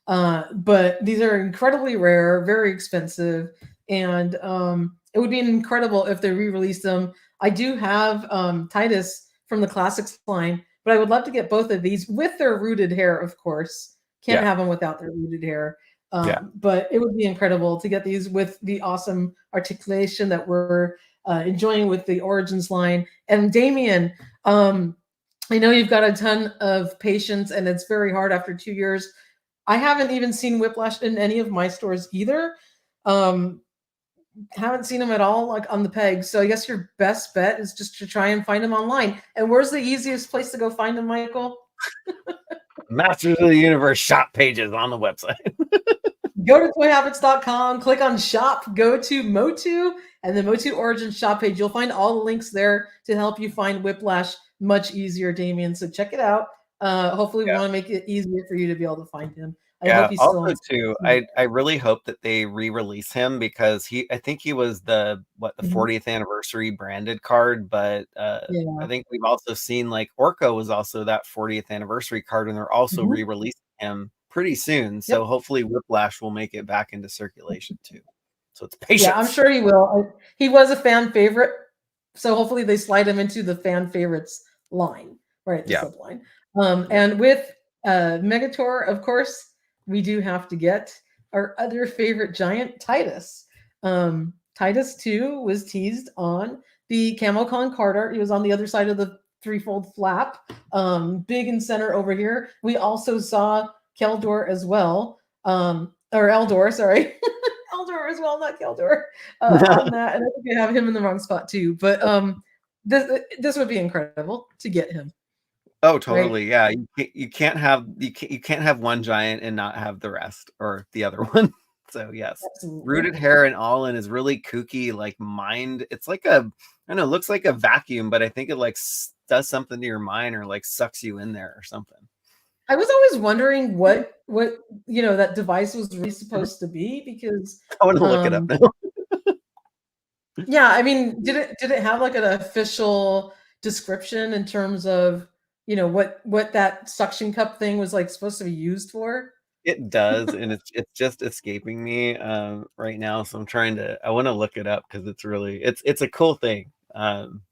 But these are incredibly rare, very expensive, and it would be incredible if they re-released them. I do have Titus from the Classics line, but I would love to get both of these with their rooted hair, of course. Can't have them without their rooted hair. But it would be incredible to get these with the awesome articulation that we're enjoying with the Origins line. And Damien, I know you've got a ton of patience, and it's very hard after 2 years. I haven't even seen Whiplash in any of my stores either. Haven't seen them at all, like on the peg. So I guess your best bet is just to try and find them online. And where's the easiest place to go find them, Michael? Masters of the Universe shop pages on the website. Go to toyhabits.com, click on shop, go to MOTU and the MOTU Origins shop page. You'll find all the links there to help you find Whiplash much easier, Damien. So check it out. Hopefully we want to make it easier for you to be able to find him. I hope he's also too, I really hope that they re-release him, because I think he was the 40th anniversary branded card, but I think we've also seen like Orko was also that 40th anniversary card, and they're also re-releasing him pretty soon. So hopefully Whiplash will make it back into circulation too. So it's patience. Yeah, I'm sure he will. He was a fan favorite, so hopefully they slide him into the fan favorites line, right? The subline. And with Megator, of course, we do have to get our other favorite giant, Titus. Titus too was teased on the CamoCon card art. He was on the other side of the threefold flap, big in center over here. We also saw Keldor as well, or Eldor, sorry. Eldor as well, not Keldor, on that. And I think we have him in the wrong spot too. But this would be incredible to get him. Oh, totally. Right? Yeah, you can't have one giant and not have the rest or the other one. So yes, absolutely. Rooted hair and all in is really kooky, like mind. It's like I don't know, looks like a vacuum, but I think it like does something to your mind or like sucks you in there or something. I was always wondering what that device was really supposed to be, because I want to look it up now. Yeah, I mean, did it have like an official description in terms of what that suction cup thing was like supposed to be used for? It does, and it's just escaping me right now. So I want to look it up because it's really it's a cool thing.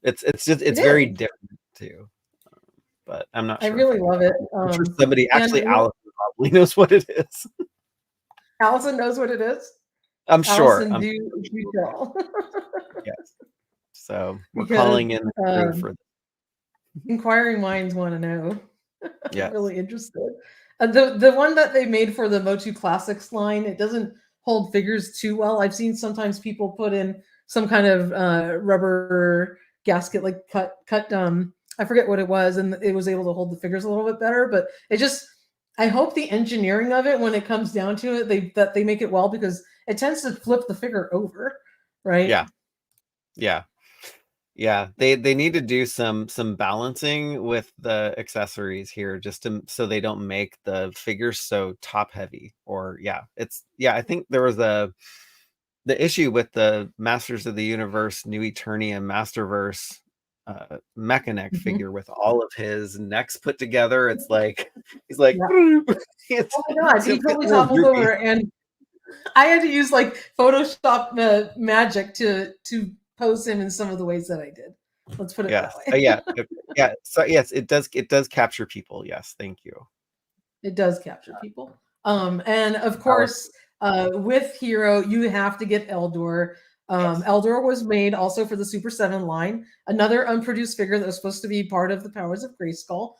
It's very different too. But I'm not sure. I really love it. I'm sure somebody actually Allison probably knows what it is. Allison knows what it is? I'm sure. Allison, do tell. Yes. So we're calling in the crew for this. Inquiring minds want to know. Yeah. I'm really interested. The one that they made for the MOTU Classics line, it doesn't hold figures too well. I've seen sometimes people put in some kind of rubber gasket, like cut I forget what it was, and it was able to hold the figures a little bit better. But I hope the engineering of it, when it comes down to it, that they make it well, because it tends to flip the figure over, right? Yeah. They need to do some balancing with the accessories here, just so they don't make the figures so top heavy. Or I think there was the issue with the Masters of the Universe New Eternia Masterverse Mechanic figure with all of his necks put together. It's like he's like, oh my god, he totally toppled over, and I had to use like Photoshop magic to pose him in some of the ways that I did. Let's put it that way. Yeah. So yes, it does capture people. Yes, thank you. It does capture people. And of course, with Hero, you have to get Eldor. Eldor was made also for the Super 7 line, another unproduced figure that was supposed to be part of the Powers of Grayskull.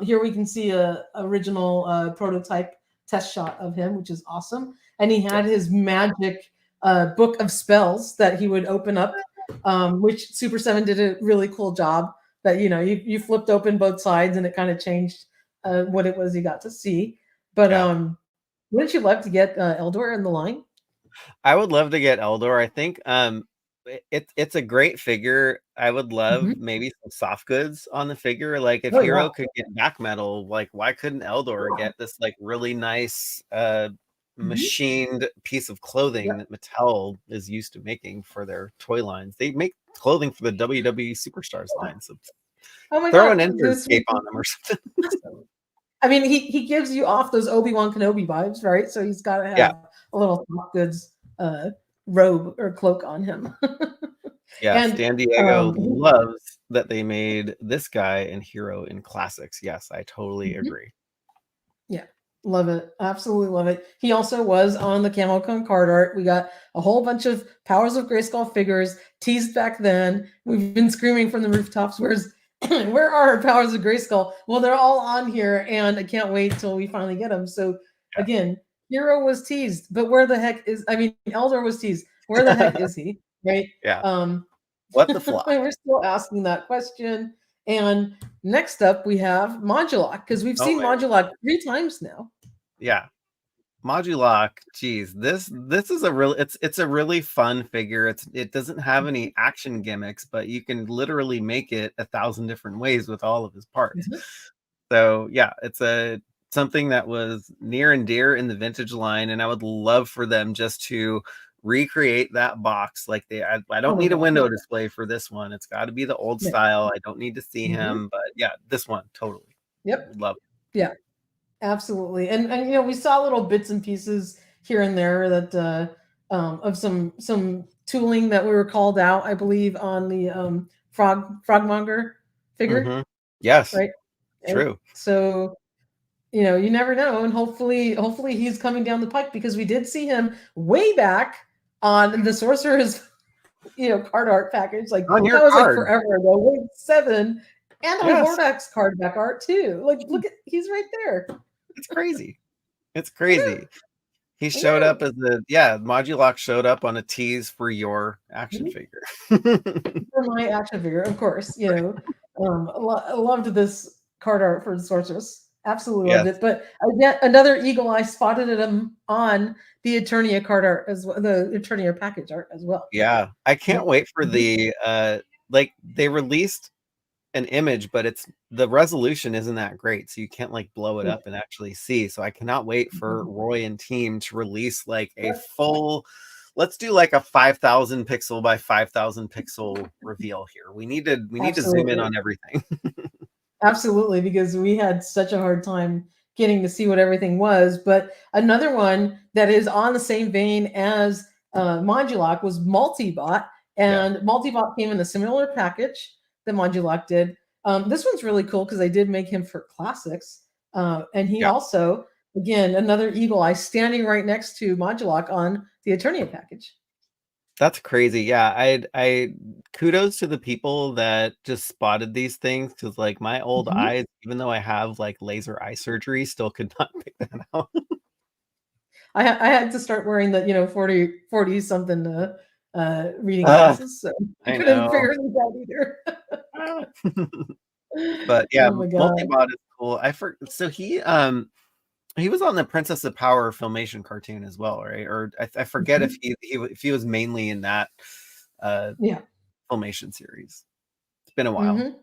Here we can see a original prototype test shot of him, which is awesome. And he had his magic book of spells that he would open up, which Super 7 did a really cool job. That you flipped open both sides and it kind of changed what it was you got to see. But wouldn't you love to get Eldor in the line? I would love to get Eldor. I think it's a great figure. I would love maybe some soft goods on the figure. Like if Hero could get back metal, like why couldn't Eldor get this like really nice machined piece of clothing that Mattel is used to making for their toy lines? They make clothing for the WWE Superstars line. So throw an Enterscape on them or something. I mean, he gives you off those Obi-Wan Kenobi vibes, right? So he's got to have a little soft goods robe or cloak on him. And San Diego loves that they made this guy and Hero in classics. Yes, I totally agree. Yeah, love it. Absolutely love it. He also was on the CamoCon card art. We got a whole bunch of Powers of Grayskull figures teased back then. We've been screaming from the rooftops, where are our Powers of Grayskull? Well, they're all on here, and I can't wait till we finally get them. So again, Hero was teased, but where the heck is? I mean, Eldor was teased. Where the heck is he? Right? Yeah. What the fly? We're still asking that question. And next up, we have Modulok, because we've seen Modulok 3 times now. Yeah. Modulok, geez, this is it's a really fun figure. It doesn't have any action gimmicks, but you can literally make it 1,000 different ways with all of his parts. So yeah, it's something that was near and dear in the vintage line, and I would love for them just to recreate that box. Like I don't need a window display for this one. It's got to be the old style. I don't need to see him, but yeah, this one totally. Yep, love it. Yeah. Absolutely. And you know, we saw little bits and pieces here and there that of some tooling that we were called out, I believe, on the frogmonger figure, Mm-hmm. Yes, right? Right. true. So, you know, you never know, and hopefully he's coming down the pike because we did see him way back on the sorcerer's card art package. Like On your that was like card. forever ago, Wave 7, and on Yes, Hordax card back art too. Like look at he's right there. it's crazy. It's I know, crazy. He I showed up know. as Modulok showed up on a tease for your action Mhm. figure. For my action figure, of course, I loved this card art for the sorceress. Absolutely loved Yes. it. But yet another eagle eye spotted him on the Eternia card art as well, the Eternia package art as well. Yeah. I Yep. can't wait for Mhm. the like they released an image, but the resolution isn't that great, so you can't like blow it Yeah. up and actually see. So I cannot wait for Mhm. Roy and team to release like a Yep. full, let's do like a 5,000 pixel by 5,000 pixel reveal here. We need to zoom in Absolutely. on everything. Absolutely, because we had such a hard time getting to see what everything was. But another one that is on the same vein as Modulok was Multibot, Yeah. and Multibot came in a similar package that Modulok did. This one's really cool because they did make him for classics, and he Yeah. also, again, another eagle eye standing right next to Modulok on the Eternia package. That's crazy. Yeah, I kudos to the people that just spotted these things because like my old Mhm. eyes, even though I have like laser eye surgery, still could not pick that out. I had to start wearing the 40 something reading Oh, glasses, so I I couldn't know. figure these out either. Ah. But yeah, Oh my god. Multibot is cool. So he was on the Princess of Power filmation cartoon as well, right? Or I forget if Mhm. he was mainly in that uh Yeah. filmation series. It's been a while. Mhm.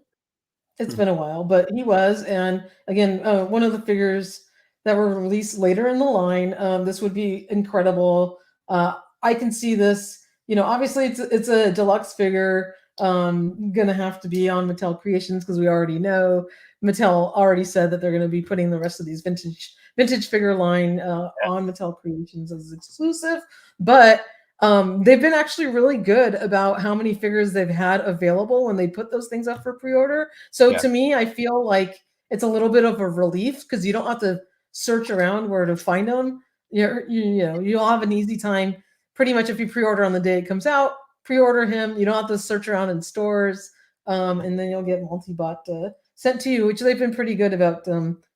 It's been a while, but he was, and again, one of the figures that were released later in the line. This would be incredible. I can see this. Obviously, it's a deluxe figure. Gonna have to be on Mattel Creations because we already know Mattel already said that they're going to be putting the rest of these vintage figure line on Mattel Creations as exclusive. But they've been actually really good about how many figures they've had available when they put those things up for pre-order. So Yeah. to me, I feel like it's a little bit of a relief because you don't have to search around where to find them. You'll have an easy time. Pretty much, if you pre-order on the day it comes out, pre-order him. You don't have to search around in stores, and then you'll get multi-bot sent to you, which they've been pretty good about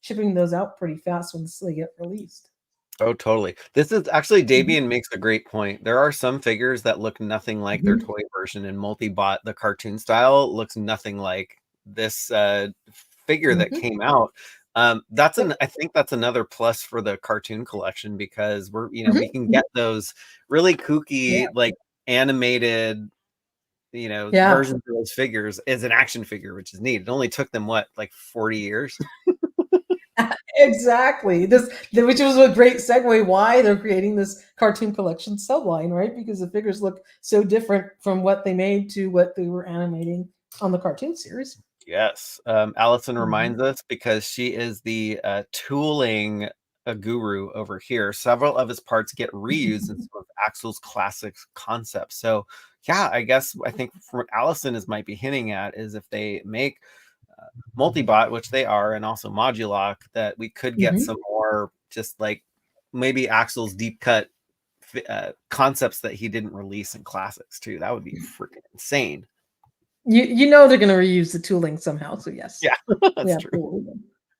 shipping those out pretty fast once they get released. Oh, totally. This is actually Mhm. Davian makes a great point. There are some figures that look nothing like their Mhm. toy version, and Multibot, the cartoon style, looks nothing like this figure that Mhm. came out. Yep. I think that's another plus for the cartoon collection because we Mhm. can Mhm. get those really Yeah. kooky, like animated, Yeah. versions of those figures as an action figure, which is neat. It only took them what, like 40 years? Exactly. Which was a great segue why they're creating this cartoon collection subline, right? Because the figures look so different from what they made to what they were animating on the cartoon series. Yes. Allison Mhm. reminds us because she is the tooling guru over here. Several of his parts get reused in some of Axel's classic concepts. So, yeah, I think from what Allison is might be hinting at is if they make uh, Multibot, which they are, and also Modulok, that we could get Mhm. some more just like maybe Axel's deep cut concepts that he didn't release in classics too. That would be freaking insane. You know they're gonna reuse the tooling somehow, so yes. Yeah, that's Yeah, true.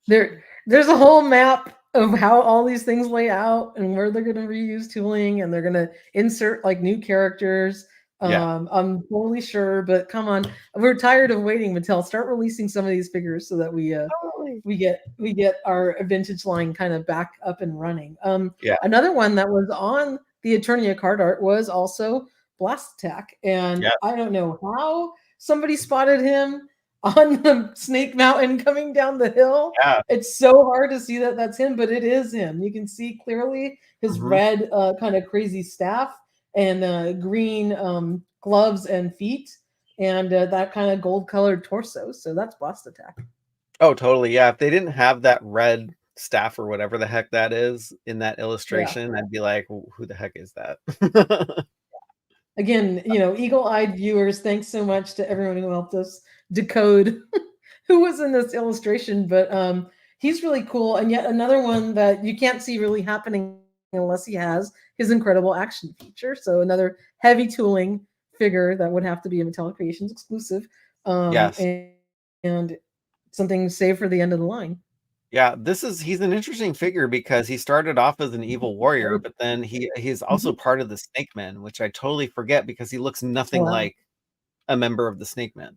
absolutely. There's a whole map of how all these things lay out and where they're gonna reuse tooling and they're gonna insert like new characters. Yeah. I'm totally sure, but come on, we're tired of waiting, Mattel. Start releasing some of these figures so that Totally. we get our vintage line kind of back up and running. Yeah. Another one that was on the Eternia card art was also Blast Attack, and Yeah. I don't know how somebody spotted him on the Snake Mountain coming down the hill. Yeah. It's so hard to see that that's him, but it is him. You can see clearly his Mhm. red, kind of crazy staff and green gloves and feet, and that kind of gold colored torso. So that's Blast Attack. Oh, totally. Yeah. If they didn't have that red staff or whatever the heck that is in that Yeah. illustration, I'd be like, who the heck is that? Again, eagle-eyed viewers, thanks so much to everyone who helped us decode who was in this illustration. But he's really cool, and yet another one that you can't see really happening unless he has his incredible action feature. So another heavy tooling figure that would have to be a Mattel Creations exclusive, Yes. and something saved for the end of the line. Yeah, he's an interesting figure because he started off as an evil warrior, but then he's also part of the Snake Men, which I totally forget because he looks nothing Wow. like a member of the Snake Men.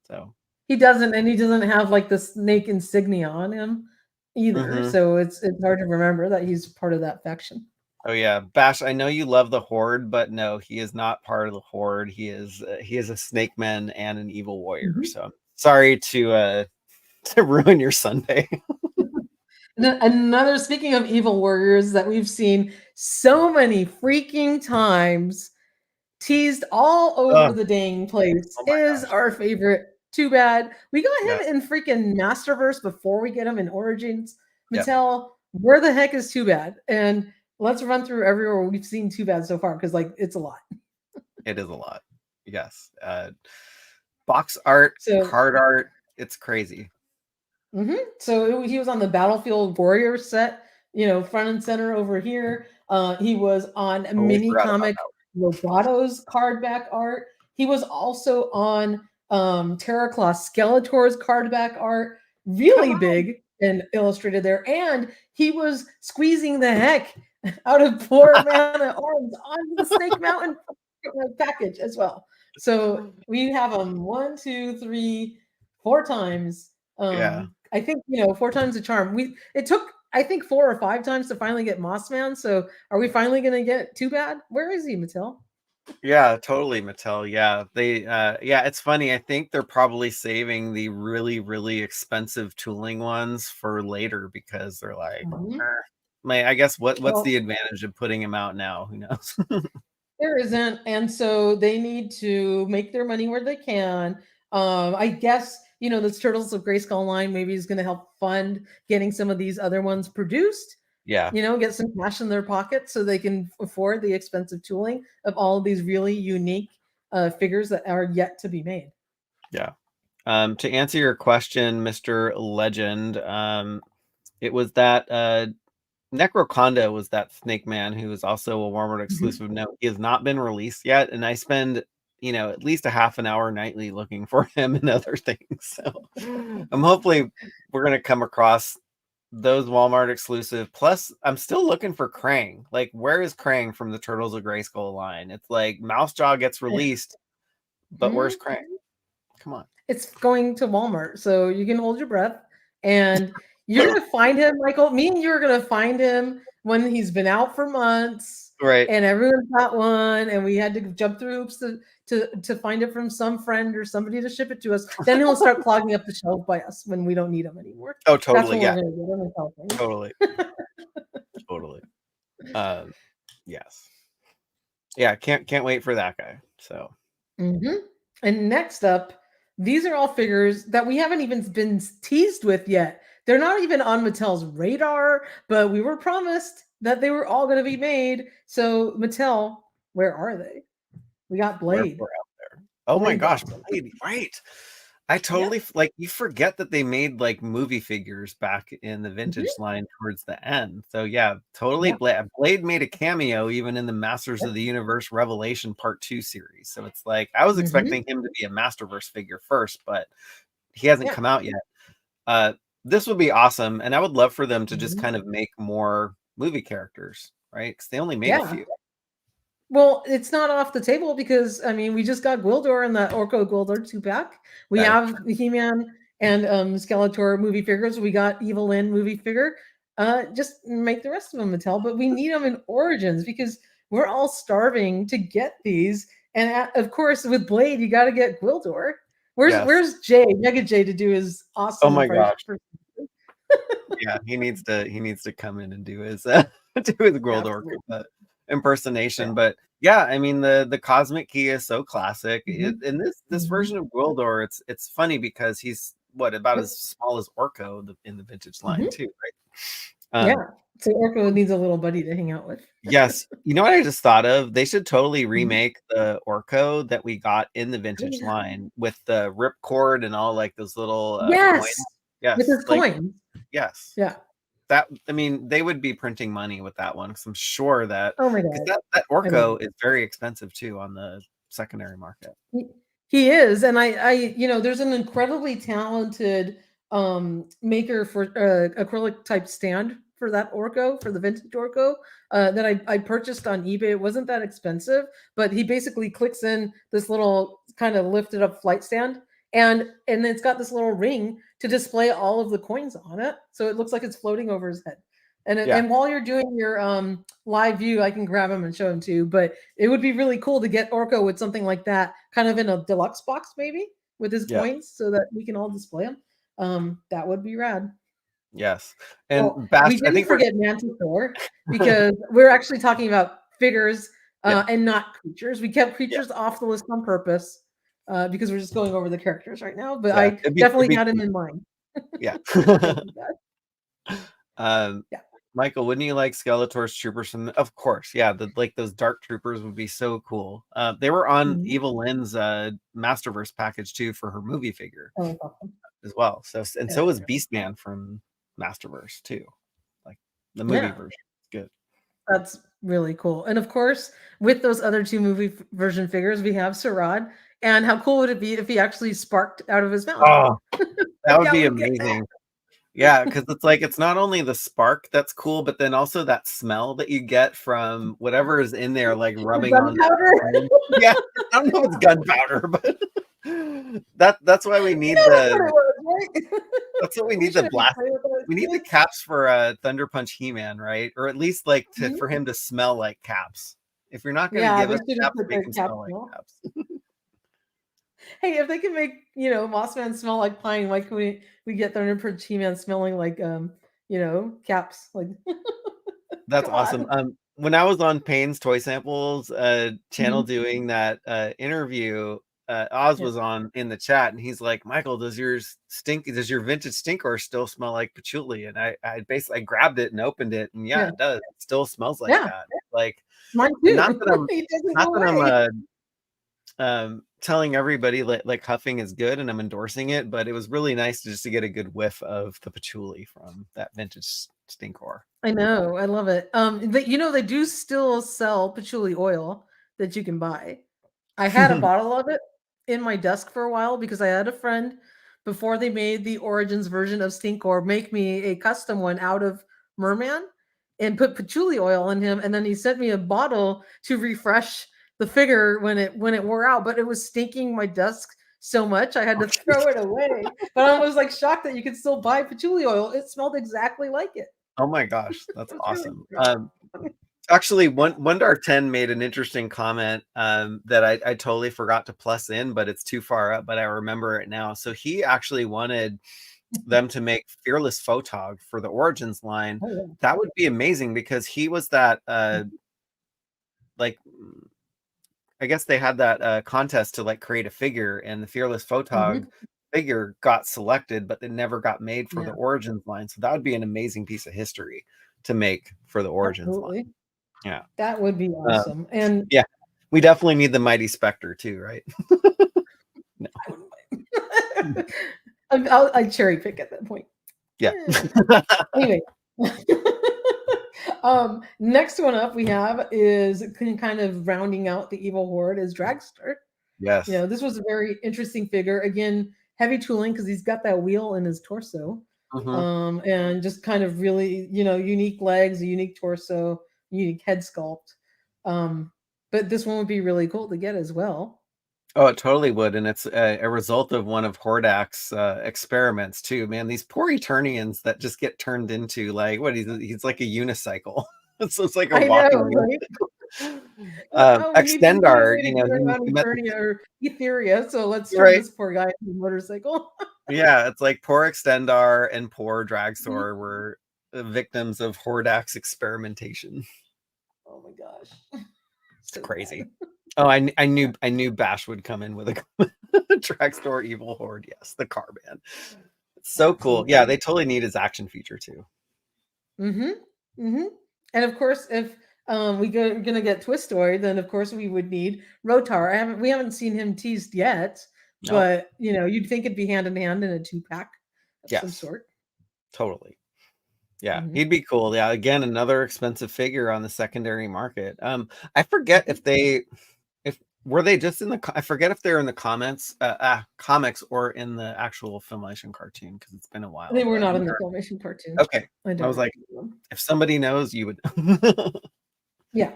So he doesn't have like the snake insignia on him either. So it's hard to remember that he's part of that faction. Oh yeah, Bash, I know you love the Horde, but no, he is not part of the Horde. He is a Snake Man and an evil warrior. So sorry to ruin your Sunday. Another, speaking of evil warriors that we've seen so many freaking times teased all over the dang place, is our favorite Too Bad. We got him in freaking Masterverse before we get him in Origins. Mattel, where the heck is Too Bad? And let's run through everywhere we've seen Too Bad so far, because like it's a lot. It is a lot. Yes. Box art, card art, it's crazy. So he was on the Battlefield Warrior set, front and center over here. He was on Mini Comic Roboto's card back art. He was also on Terraclaw Skeletor's card back art, really big and illustrated there. And he was squeezing the heck out of poor Mana Arms on the Snake Mountain package as well. So we have him 1, 2, 3, 4 times. I think 4 times the charm. It took, I think, 4 or 5 times to finally get Mossman. So are we finally going to get Too Bad? Where is he, Mattel? Yeah, totally, Mattel. Yeah, it's funny. I think they're probably saving the really, really expensive tooling ones for later because they're like, I guess what's the advantage of putting him out now? Who knows? There isn't, and so they need to make their money where they can. I guess this Turtles of Grayskull line maybe is going to help fund getting some of these other ones produced. Yeah. Get some cash in their pocket so they can afford the expensive tooling of all of these really unique figures that are yet to be made. Yeah. To answer your question, Mr. Legend, it was that Necroconda was that Snake Man who is also a Walmart exclusive. No, he has not been released yet, and I spend at least a half an hour nightly looking for him and other things. So hopefully we're gonna come across those Walmart exclusive. Plus, I'm still looking for Krang. Like, where is Krang from the Turtles of Grayskull line? It's like Mousejaw gets released, but where's Krang? Come on. It's going to Walmart, so you can hold your breath, and you're gonna find him, Michael. Me and you are gonna find him when he's been out for months, right? And everyone's got one, and we had to jump through hoops to find it from some friend or somebody to ship it to us. Then he'll start clogging up the shelf by us when we don't need him anymore. Oh, totally. That's Yeah. Totally. Totally. Yes. Yeah. Can't wait for that guy. So. And next up, these are all figures that we haven't even been teased with yet. They're not even on Mattel's radar, but we were promised that they were all going to be made. So Mattel, where are they? We got Blade. We're out there. Oh my gosh, Blade! Right. I totally you forget that they made like movie figures back in the vintage line towards the end. So yeah, totally. Blade made a cameo even in the Masters of the Universe Revelation Part 2 series. So it's like I was expecting him to be a Masterverse figure first, but he hasn't come out yet. This would be awesome, and I would love for them to just kind of make more movie characters, right? Because they only made a few. Well, it's not off the table because we just got Gwildor in the Orko Gwildor 2-pack. We have the He-Man and Skeletor movie figures. We got Evil Lyn movie figure. Just make the rest of them Mattel, but we need them in Origins because we're all starving to get these. And of course, with Blade, you got to get Gwildor. Where's Jay, Mega Jay, to do his awesome? Oh my gosh! Yeah, he needs to come in and do his Gwildor impersonation. But yeah, the Cosmic Key is so classic. And this version of Gwildor, it's funny because he's about as small as Orko in the vintage line too, right? Yeah. So Orko needs a little buddy to hang out with. Yes. You know what I just thought of? They should totally remake the Orko that we got in the vintage line with the ripcord and all like those little coins. Yes. Yes. With his Like, coins. yes. Yeah. That, I mean, they would be printing money with that one because I'm sure that Oh my because God. that Orko is very expensive too on the secondary market. He is, and there's an incredibly talented maker for acrylic type stand for that Orko, for the vintage Orko, that I purchased on eBay. It wasn't that expensive, but he basically clicks in this little kind of lifted up flight stand, and it's got this little ring to display all of the coins on it, so it looks like it's floating over his head. And while you're doing your live view, I can grab him and show him too. But it would be really cool to get Orko with something like that, kind of in a deluxe box, maybe with his coins, so that we can all display them. That would be rad. Yes, and we didn't forget Manticore because we're actually talking about figures and not creatures. We kept creatures off the list on purpose because we're just going over the characters right now. But I definitely had him in mind. Yeah. Michael, wouldn't you like Skeletor's troopers from of course, yeah, like those dark troopers would be so cool. They were on Evil Lynn's Masterverse package too for her movie figure as well. So so was Beastman from Masterverse too. Like the movie version. It's good. That's really cool. And of course, with those other two movie version figures, we have Sarad. And how cool would it be if he actually sparked out of his mouth? Oh, that would be amazing. Yeah, because it's like it's not only the spark that's cool, but then also that smell that you get from whatever is in there, like rubbing on that. Yeah, I don't know if it's gunpowder, but that's why we need that's what we need the blast. We need the caps for Thunder Punch He-Man, right? Or at least like for him to smell like caps. If you're not going to give us caps, make him smell like caps. Hey, if they can make Mossman smell like pine, why can we get Thunder Punch He-Man smelling like caps? Like that's awesome. When I was on Payne's Toy Samples channel doing that interview, Oz was on in the chat, and he's like, "Michael, does your vintage Stinkor still smell like patchouli?" And I basically grabbed it and opened it, and it does. It still smells like that. Like mine too. Not that I'm telling everybody like huffing is good and I'm endorsing it, but it was really nice to get a good whiff of the patchouli from that vintage Stinkor. I know, I love it. They do still sell patchouli oil that you can buy. I had a bottle of it in my desk for a while because I had a friend before they made the Origins version of Stinkor make me a custom one out of Merman and put patchouli oil in him, and then he sent me a bottle to refresh the figure when it wore out, but it was stinking my desk so much I had to throw it away. But I was like shocked that you could still buy patchouli oil. It smelled exactly like it. Oh my gosh, that's awesome. Actually, Wondar 10 made an interesting comment that I totally forgot to plus in, but it's too far up, but I remember it now. So he actually wanted them to make Fearless Photog for the Origins line. That would be amazing because he was that like I guess they had that contest to like create a figure, and the Fearless Photog figure got selected, but it never got made for the Origins line. So that would be an amazing piece of history to make for the Origins line. Yeah, that would be awesome. And yeah, we definitely need the Mighty Spectre too, right? No. I cherry pick at that point. Yeah. Anyway. Next one up we have is kind of rounding out the evil horde is Dragster. Yes. This was a very interesting figure. Again, heavy tooling because he's got that wheel in his torso. And just kind of really, unique legs, a unique torso, unique head sculpt. But this one would be really cool to get as well. Oh, it totally would. And it's a result of one of Hordak's experiments too, man. These poor Eternians that just get turned into like, what he's like a unicycle. So it's like a walking Extendar, Eternia or Etheria. So let's turn this poor guy into a motorcycle. Yeah, it's like poor Extendar and poor Dragsaur were victims of Hordak's experimentation. Oh my gosh. It's crazy. Oh, I knew Bash would come in with a Dragstore Evil Horde. Yes, the car band. It's so cool. Yeah, they totally need his action feature too. And of course, if gonna get Twistoid, then of course we would need Rotar. We haven't seen him teased yet, Nope. but you'd think it'd be hand in hand in a 2-pack of some Yes, sort. totally. Yeah, he'd be cool. Yeah, again, another expensive figure on the secondary market. I forget if were they just in the I forget if they're in the comics or in the actual Filmation cartoon because it's been a while. They were But not in the Filmation cartoon. okay, I I don't was like, remember them. if somebody knows, you would. Yeah.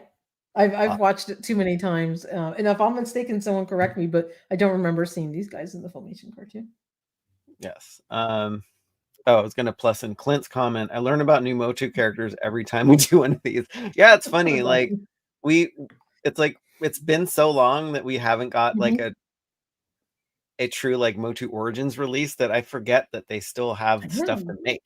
I've watched it too many times. And if I'm mistaken, someone correct me, but I don't remember seeing these guys in the Filmation cartoon. Yes. Oh, I was gonna plus in Clint's comment. I learn about new MOTU characters every time we do one of these. Yeah, it's funny. Like it's been so long that we haven't got like a true like MOTU Origins release that I forget that they still have stuff to make.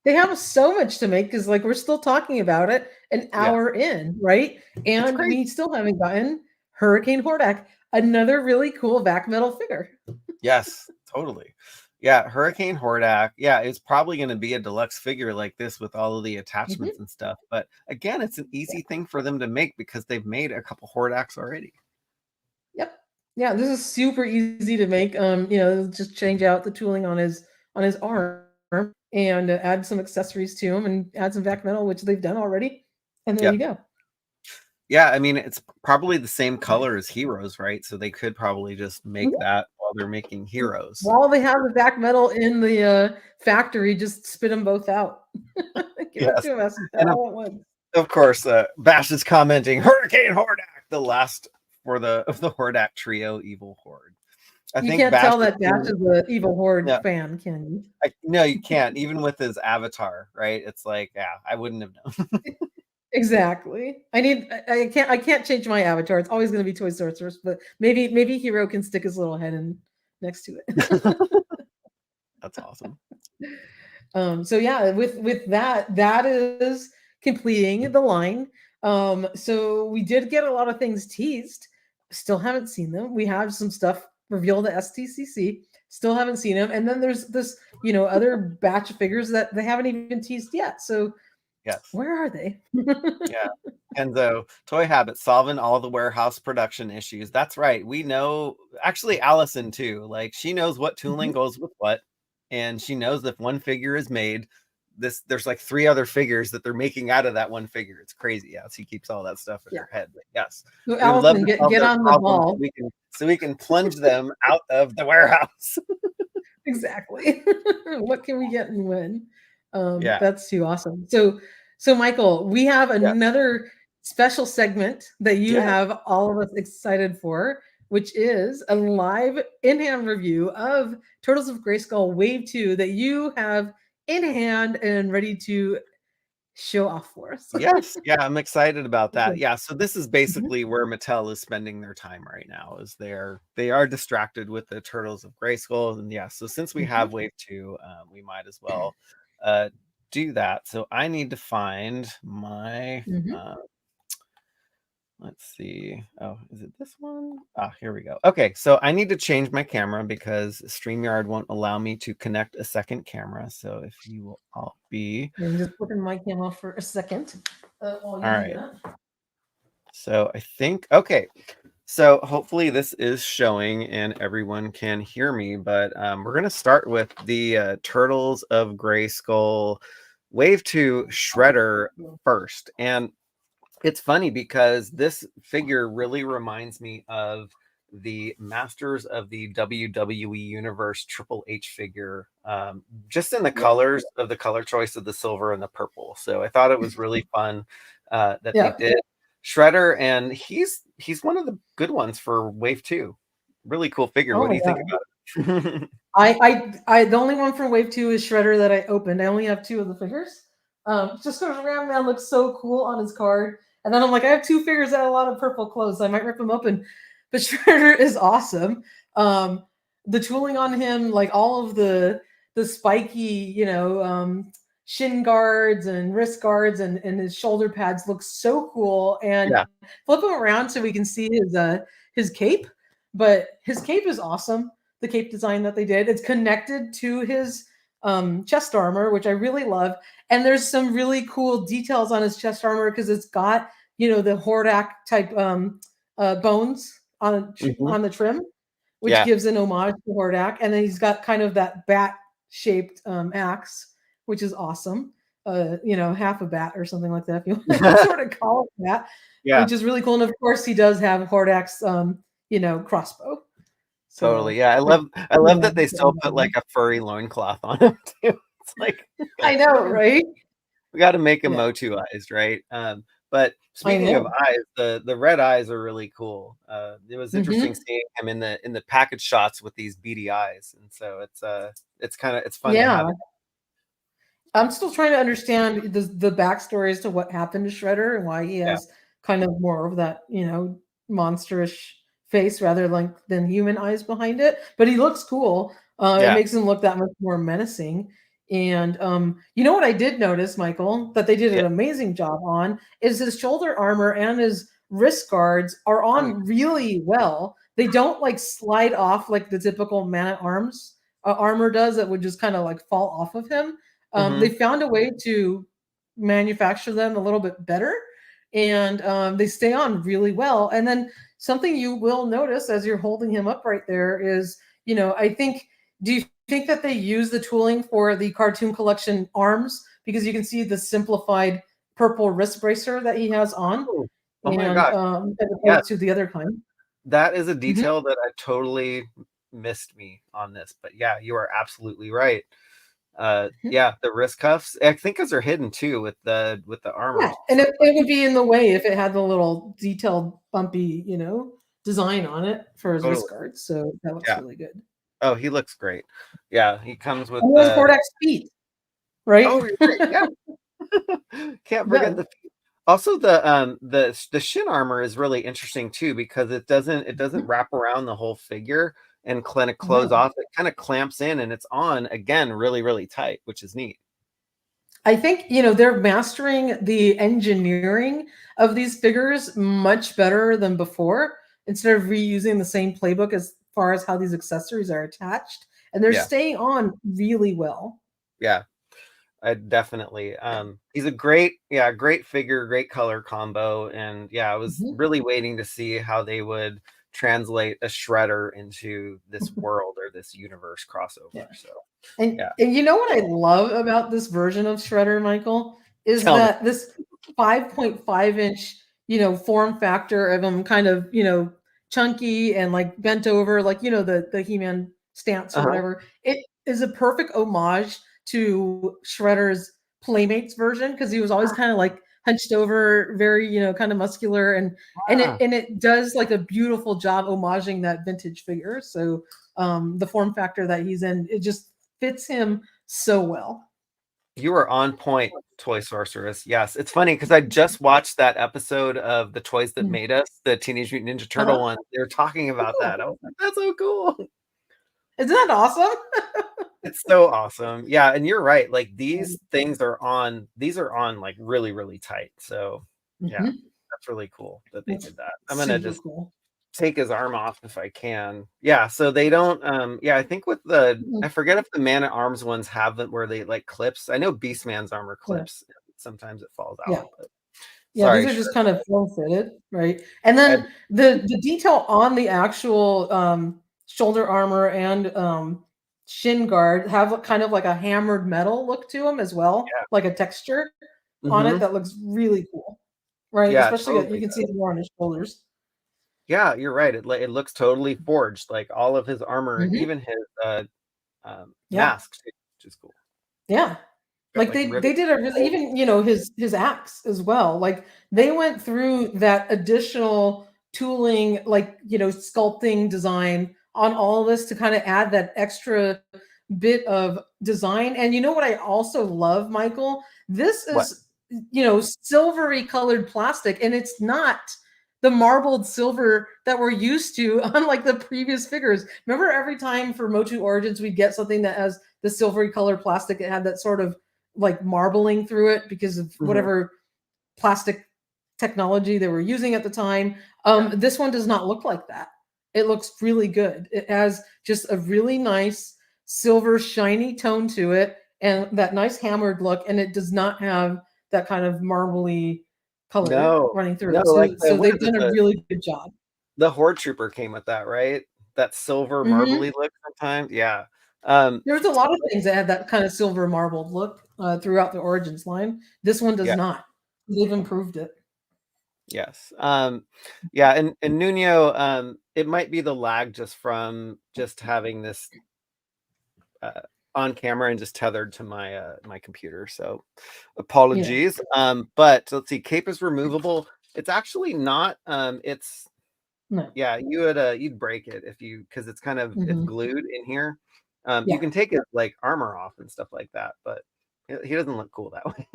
They have so much to make because like we're still talking about it an hour in, right? And we still haven't gotten Hurricane Hordak, another really cool back metal figure. Yes, totally. Yeah, Hurricane Hordak. Yeah, it's probably going to be a deluxe figure like this with all of the attachments and stuff. But again, it's an easy thing for them to make because they've made a couple Hordaks already. Yep. Yeah, this is super easy to make. Just change out the tooling on his arm and add some accessories to him and add some back metal, which they've done already. And there you go. Yeah, I mean, it's probably the same color as Heroes, right? So they could probably just make that while they're making Heroes. While they have the back metal in the factory, just spit them both out. Give it to us all at once. Of course, Bash is commenting, Hurricane Hordak, the last of the Hordak trio, Evil Horde. You can't tell that Bash is an Evil Horde fan, can you? No, you can't. Even with his avatar, right? It's like, yeah, I wouldn't have known. Exactly. I can't change my avatar. It's always going to be Toy Sorceress, but maybe Hero can stick his little head in next to it. That's awesome. So yeah, with that is completing the line. So we did get a lot of things teased. Still haven't seen them. We have some stuff revealed at STCC. Still haven't seen them. And then there's this, other batch of figures that they haven't even teased yet. So yes, where are they? Yeah. Enzo, Toy Habit solving all the warehouse production issues. That's right. We know, actually, Allison too. Like she knows what tooling goes with what, and she knows if one figure is made, there's like 3 other figures that they're making out of that one figure. It's crazy. Yeah, she keeps all that stuff in her head. But yes, so Allison, get on the ball so we can plunge them out of the warehouse. Exactly. What can we get and when? That's too awesome. So Michael, we have another special segment that you have all of us excited for, which is a live in-hand review of Turtles of Grayskull Wave 2 that you have in hand and ready to show off for us. Yes, yeah, I'm excited about that. Yeah, so this is basically where Mattel is spending their time right now, is they are distracted with the Turtles of Grayskull, and yeah, so since we have Wave 2, we might as well do that. So I need to find my let's see. Oh, is it this one? Ah, here we go. Okay, so I need to change my camera because StreamYard won't allow me to connect a second camera. So if you will all be... I'm just putting my camera off for a second. All right. So I think, okay. So hopefully this is showing and everyone can hear me, but we're going to start with the Turtles of Grayskull Wave 2 Shredder first. And it's funny because this figure really reminds me of the Masters of the WWE Universe Triple H figure, just in the colors of the color choice of the silver and the purple. So I thought it was really fun that they did Shredder, and he's one of the good ones for Wave 2. Really cool figure. What do you think about it? I the only one from Wave 2 is Shredder that I opened. I only have 2 of the figures. Just because Ram Man looks so cool on his card. And then I'm like, I have 2 figures that have a lot of purple clothes. So I might rip them open. But Shredder is awesome. The tooling on him, like all of the spiky, shin guards and wrist guards and his shoulder pads look so cool. And flip him around so we can see his cape. But his cape is awesome. The cape design that they did. It's connected to his chest armor, which I really love. And there's some really cool details on his chest armor because it's got, the Hordak type bones on the trim, which gives an homage to Hordak. And then he's got kind of that bat shaped axe, which is awesome. Half a bat or something like that, if you want to sort of call it that, which is really cool. And of course, he does have Hordak's, crossbow. Totally. Yeah. I love that they still put like a furry loincloth on him too. It's like, I know, right? We got to make him MOTU eyes, right? But speaking of eyes, the red eyes are really cool. It was interesting seeing him in the package shots with these beady eyes, and so it's fun to have it. I'm still trying to understand the backstory as to what happened to Shredder and why he has kind of more of that, monsterish face rather than human eyes behind it. But he looks cool. It makes him look that much more menacing. And what I did notice, Michael, that they did an amazing job on is his shoulder armor and his wrist guards are on really well. They don't like slide off like the typical Man-at-Arms armor does that would just kind of like fall off of him. They found a way to manufacture them a little bit better, and they stay on really well. And then something you will notice as you're holding him up right there is, I think, do you think that they use the tooling for the Cartoon Collection arms? Because you can see the simplified purple wrist bracer that he has on. Oh my God. As opposed to the other kind. That is a detail that I totally missed me on this. But yeah, you are absolutely right. The wrist cuffs, I think, because they're hidden too with the armor. Yeah, and it would be in the way if it had the little detailed bumpy, design on it for his wrist guards. So that looks really good. Oh, he looks great. Yeah, he comes with Hordak's feet, right? Oh, yeah. Can't forget the feet. Also, the shin armor is really interesting too because it doesn't wrap around the whole figure and kind of close off. It kind of clamps in and it's on again really, really tight, which is neat. I think, they're mastering the engineering of these figures much better than before, instead of reusing the same playbook as far as how these accessories are attached. And they're staying on really well. Yeah, I definitely. He's a great figure, great color combo. And yeah, I was really waiting to see how they would translate a Shredder into this world or this universe crossover. So and you know what I love about this version of Shredder, Michael, is that this 5.5 inch, form factor of him kind of, chunky and like bent over, like, the He-Man stance or whatever. It is a perfect homage to Shredder's Playmates version because he was always kind of like hunched over, very, kind of muscular, and it does like a beautiful job homaging that vintage figure. So the form factor that he's in, it just fits him so well. You are on point, Toy Sorceress. Yes, it's funny because I just watched that episode of The Toys That Made Us, the Teenage Mutant Ninja Turtle one. They were talking about that. I was like, that's so cool. Isn't that awesome? It's so awesome. Yeah, and you're right. Like these things are on like really, really tight. So yeah, that's really cool that they did that. I'm gonna just take his arm off if I can. Yeah, so they don't I think with I forget if the Man-at-Arms ones have it where they like clips. I know Beastman's armor clips. Sometimes it falls out. But these are just kind of form fitted, right? And then the detail on the actual shoulder armor and shin guard have kind of like a hammered metal look to them as well, like a texture on it that looks really cool, right? Especially you can see it more on his shoulders. Yeah, you're right. It looks totally forged, like all of his armor and even his masks, which is cool. Yeah. Like they did a really, even, his axe as well. Like they went through that additional tooling, like, sculpting design on all of this to kind of add that extra bit of design. And you know what I also love, Michael? This is, silvery colored plastic, and it's not the marbled silver that we're used to, unlike the previous figures. Remember every time for MOTU Origins, we'd get something that has the silvery colored plastic. It had that sort of like marbling through it because of whatever plastic technology they were using at the time. This one does not look like that. It looks really good. It has just a really nice silver shiny tone to it and that nice hammered look, and it does not have that kind of marbly color running through it. Like So they've done a really good job. The Horde Trooper came with that, right? That silver marbly look sometimes. Yeah. There's a lot of things that have that kind of silver marbled look throughout the Origins line. This one does not. They've improved it. Yes. Yeah, and Nuno, it might be the lag just from just having this on camera and just tethered to my my computer. So apologies. But let's see, cape is removable. It's actually not it's no. Yeah, you'd break it if you, because it's kind of it's glued in here. You can take his like armor off and stuff like that, but he doesn't look cool that way.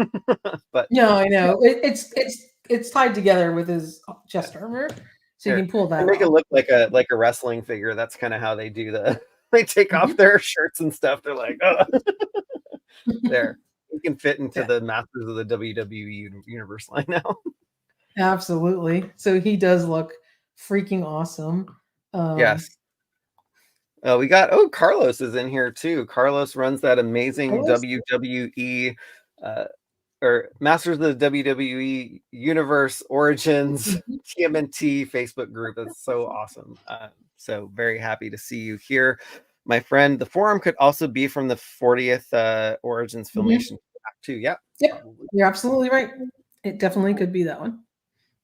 But no, I know it's tied together with his chest armor, so you can pull that. Make it look like a wrestling figure. That's kind of how they do they take off their shirts and stuff. They're like, oh, there. You can fit into the Masters of the WWE Universe line now. Absolutely. So he does look freaking awesome. Yes. We got Carlos is in here too. Carlos runs that amazing WWE or Masters of the WWE Universe Origins TMNT Facebook group. That's so awesome. So very happy to see you here, my friend. The forum could also be from the 40th Origins Filmation too. Yeah. Yep. You're absolutely right. It definitely could be that one.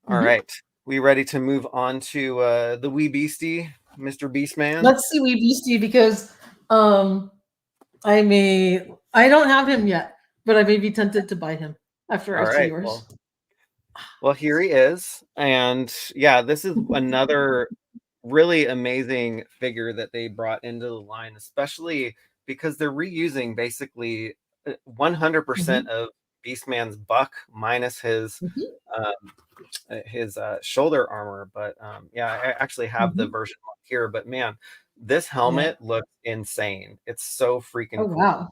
All right. We ready to move on to the Wee Beastie, Mr. Beastman? Let's see Wee Beastie, because I don't have him yet, but I may be tempted to buy him after I see yours. Well, here he is. And yeah, this is another really amazing figure that they brought into the line, especially because they're reusing basically 100% of Beastman's buck minus his shoulder armor. But yeah, I actually have the version here, but man, this helmet looks insane. It's so freaking cool. Wow.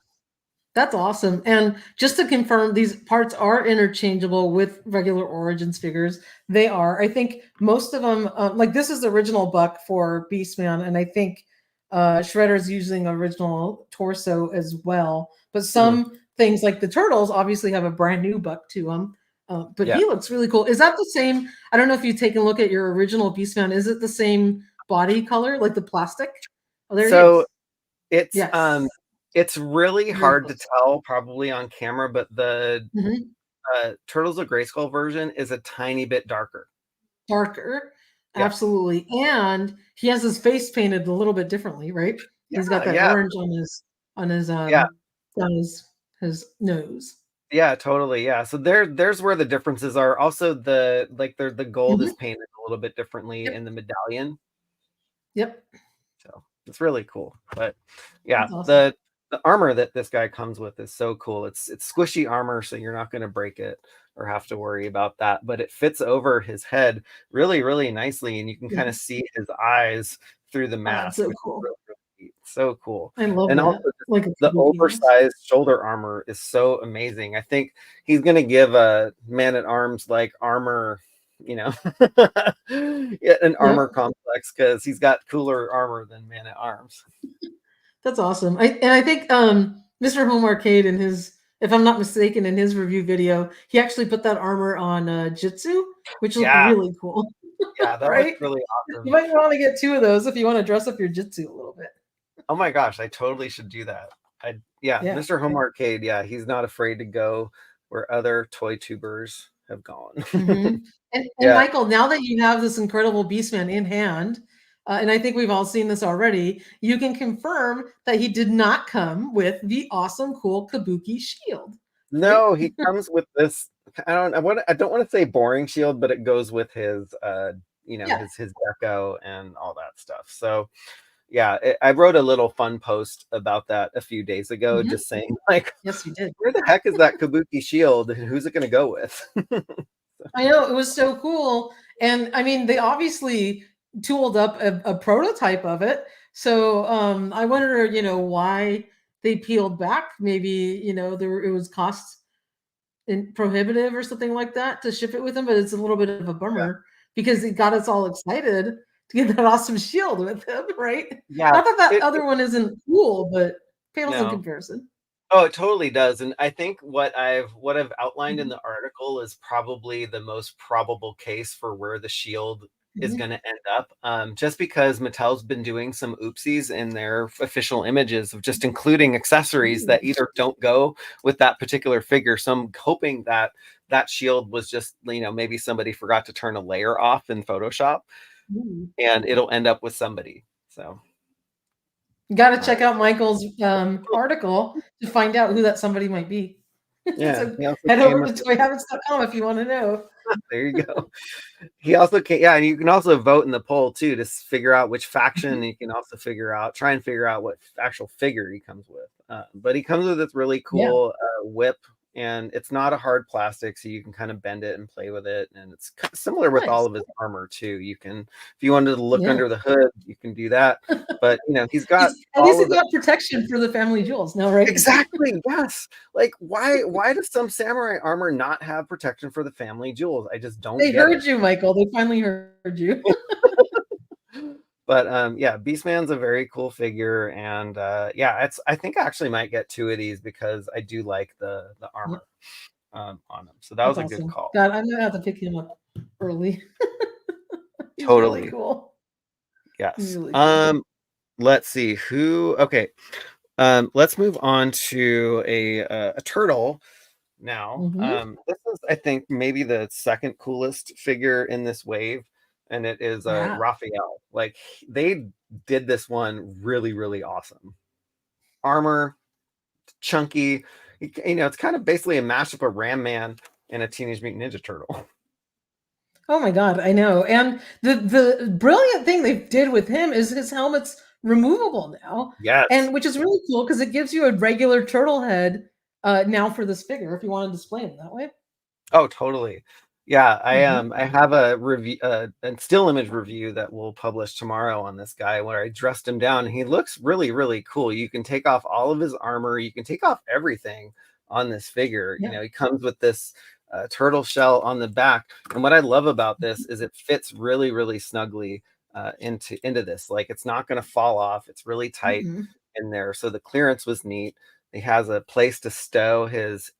That's awesome. And just to confirm, these parts are interchangeable with regular Origins figures. They are. I think most of them, like this is the original buck for Beastman, and I think Shredder's using original torso as well. But some things like the Turtles obviously have a brand new buck to them. But he looks really cool. Is that the same? I don't know if you've taken a look at your original Beastman. Is it the same body color, like the plastic? Oh, there so it's really hard to tell probably on camera, but the Turtles of Grayskull version is a tiny bit darker. Absolutely. And he has his face painted a little bit differently, right? He's got that orange on his nose. Yeah, totally. Yeah. So there's where the differences are. Also, the gold is painted a little bit differently in the medallion. Yep. So it's really cool. But yeah, awesome. The armor that this guy comes with is so cool. It's squishy armor, so you're not going to break it or have to worry about that. But it fits over his head really, really nicely, and you can kind of see his eyes through the mask. So cool. So cool. I love and that. Also the oversized shoulder armor is so amazing. I think he's going to give a Man-at-Arms like armor, an armor complex, because he's got cooler armor than Man-at-Arms. That's awesome. I think Mr. Home Arcade in his, if I'm not mistaken, in his review video, he actually put that armor on Jitsu, which looked really cool. Yeah, that was really awesome. You might want to get 2 of those if you want to dress up your Jitsu a little bit. Oh my gosh, I totally should do that. Mr. Home Arcade, he's not afraid to go where other toy tubers have gone. And Michael, now that you have this incredible Beastman in hand, and I think we've all seen this already, you can confirm that he did not come with the awesome, cool Kabuki shield. No, he comes with this. I don't want to say boring shield, but it goes with his, his deco and all that stuff. So. Yeah, I wrote a little fun post about that a few days ago, just saying like, yes, you did. Where the heck is that Kabuki shield? And who's it going to go with? I know, it was so cool. And I mean, they obviously tooled up a prototype of it. So I wonder, why they peeled back. Maybe, it was cost prohibitive or something like that to ship it with them. But it's a little bit of a bummer because it got us all excited to get that awesome shield with him, right? Yeah. Not that other one isn't cool, but pales in No. comparison. Oh, it totally does. And I think what I've outlined in Mhm. the article is probably the most probable case for where the shield is Mhm. going to end up. Just because Mattel's been doing some oopsies in their official images of just including accessories Ooh. that either don't go with that particular figure. So I'm hoping that that shield was just, maybe somebody forgot to turn a layer off in Photoshop Ooh. and it'll end up with somebody. So, You gotta all check right. out Michael's article to find out who that somebody might be. Yeah. So He also head came over with to toyhabits.com if you want to know. there you go. He also can, yeah, and you can also vote in the poll too to figure out which faction. Mhm. And you can also try and figure out what actual figure he comes with. But he comes with this really Yeah, cool whip, and it's not a hard plastic, so you can kind of bend it and play with it. And it's similar with all nice. of his armor too. You can, if you wanted to look Yeah. under the hood, you can do that. But he's got At least all he's of the got protection for the family jewels now, right? exactly, yes. Like why does some samurai armor not have protection for the family jewels? I just don't They get heard it. you, Michael. They finally heard you. But yeah, Beastman's a very cool figure, and yeah, I think I actually might get two of these because I do like the Yeah, armor on them. So that that's was a good awesome. call. God, I'm gonna have to pick him up early. He's really Totally. cool. He's Yes. really cool. Let's see who. Okay. Let's move on to a turtle now. Hmm. This is, I think, maybe the second coolest figure in this wave, and it is Yeah. Raphael. Like they did this one really, really awesome. Armor, chunky. It's kind of basically a mashup of Ram Man and a Teenage Mutant Ninja Turtle. Oh my God, I know. And the brilliant thing they did with him is his helmet's removable now, Yes. and which is really cool because it gives you a regular turtle head now for this figure if you want to display him that way. Oh, totally. Yeah, Hmm. I have a review, a still image review that we'll publish tomorrow on this guy where I dressed him down. He looks really, really cool. You can take off all of his armor. You can take off everything on this figure. Yeah. He comes with this turtle shell on the back. And what I love about this is it fits really, really snugly into this. Like it's not going to fall off. It's really tight Hmm. in there. So the clearance was neat. He has a place to stow his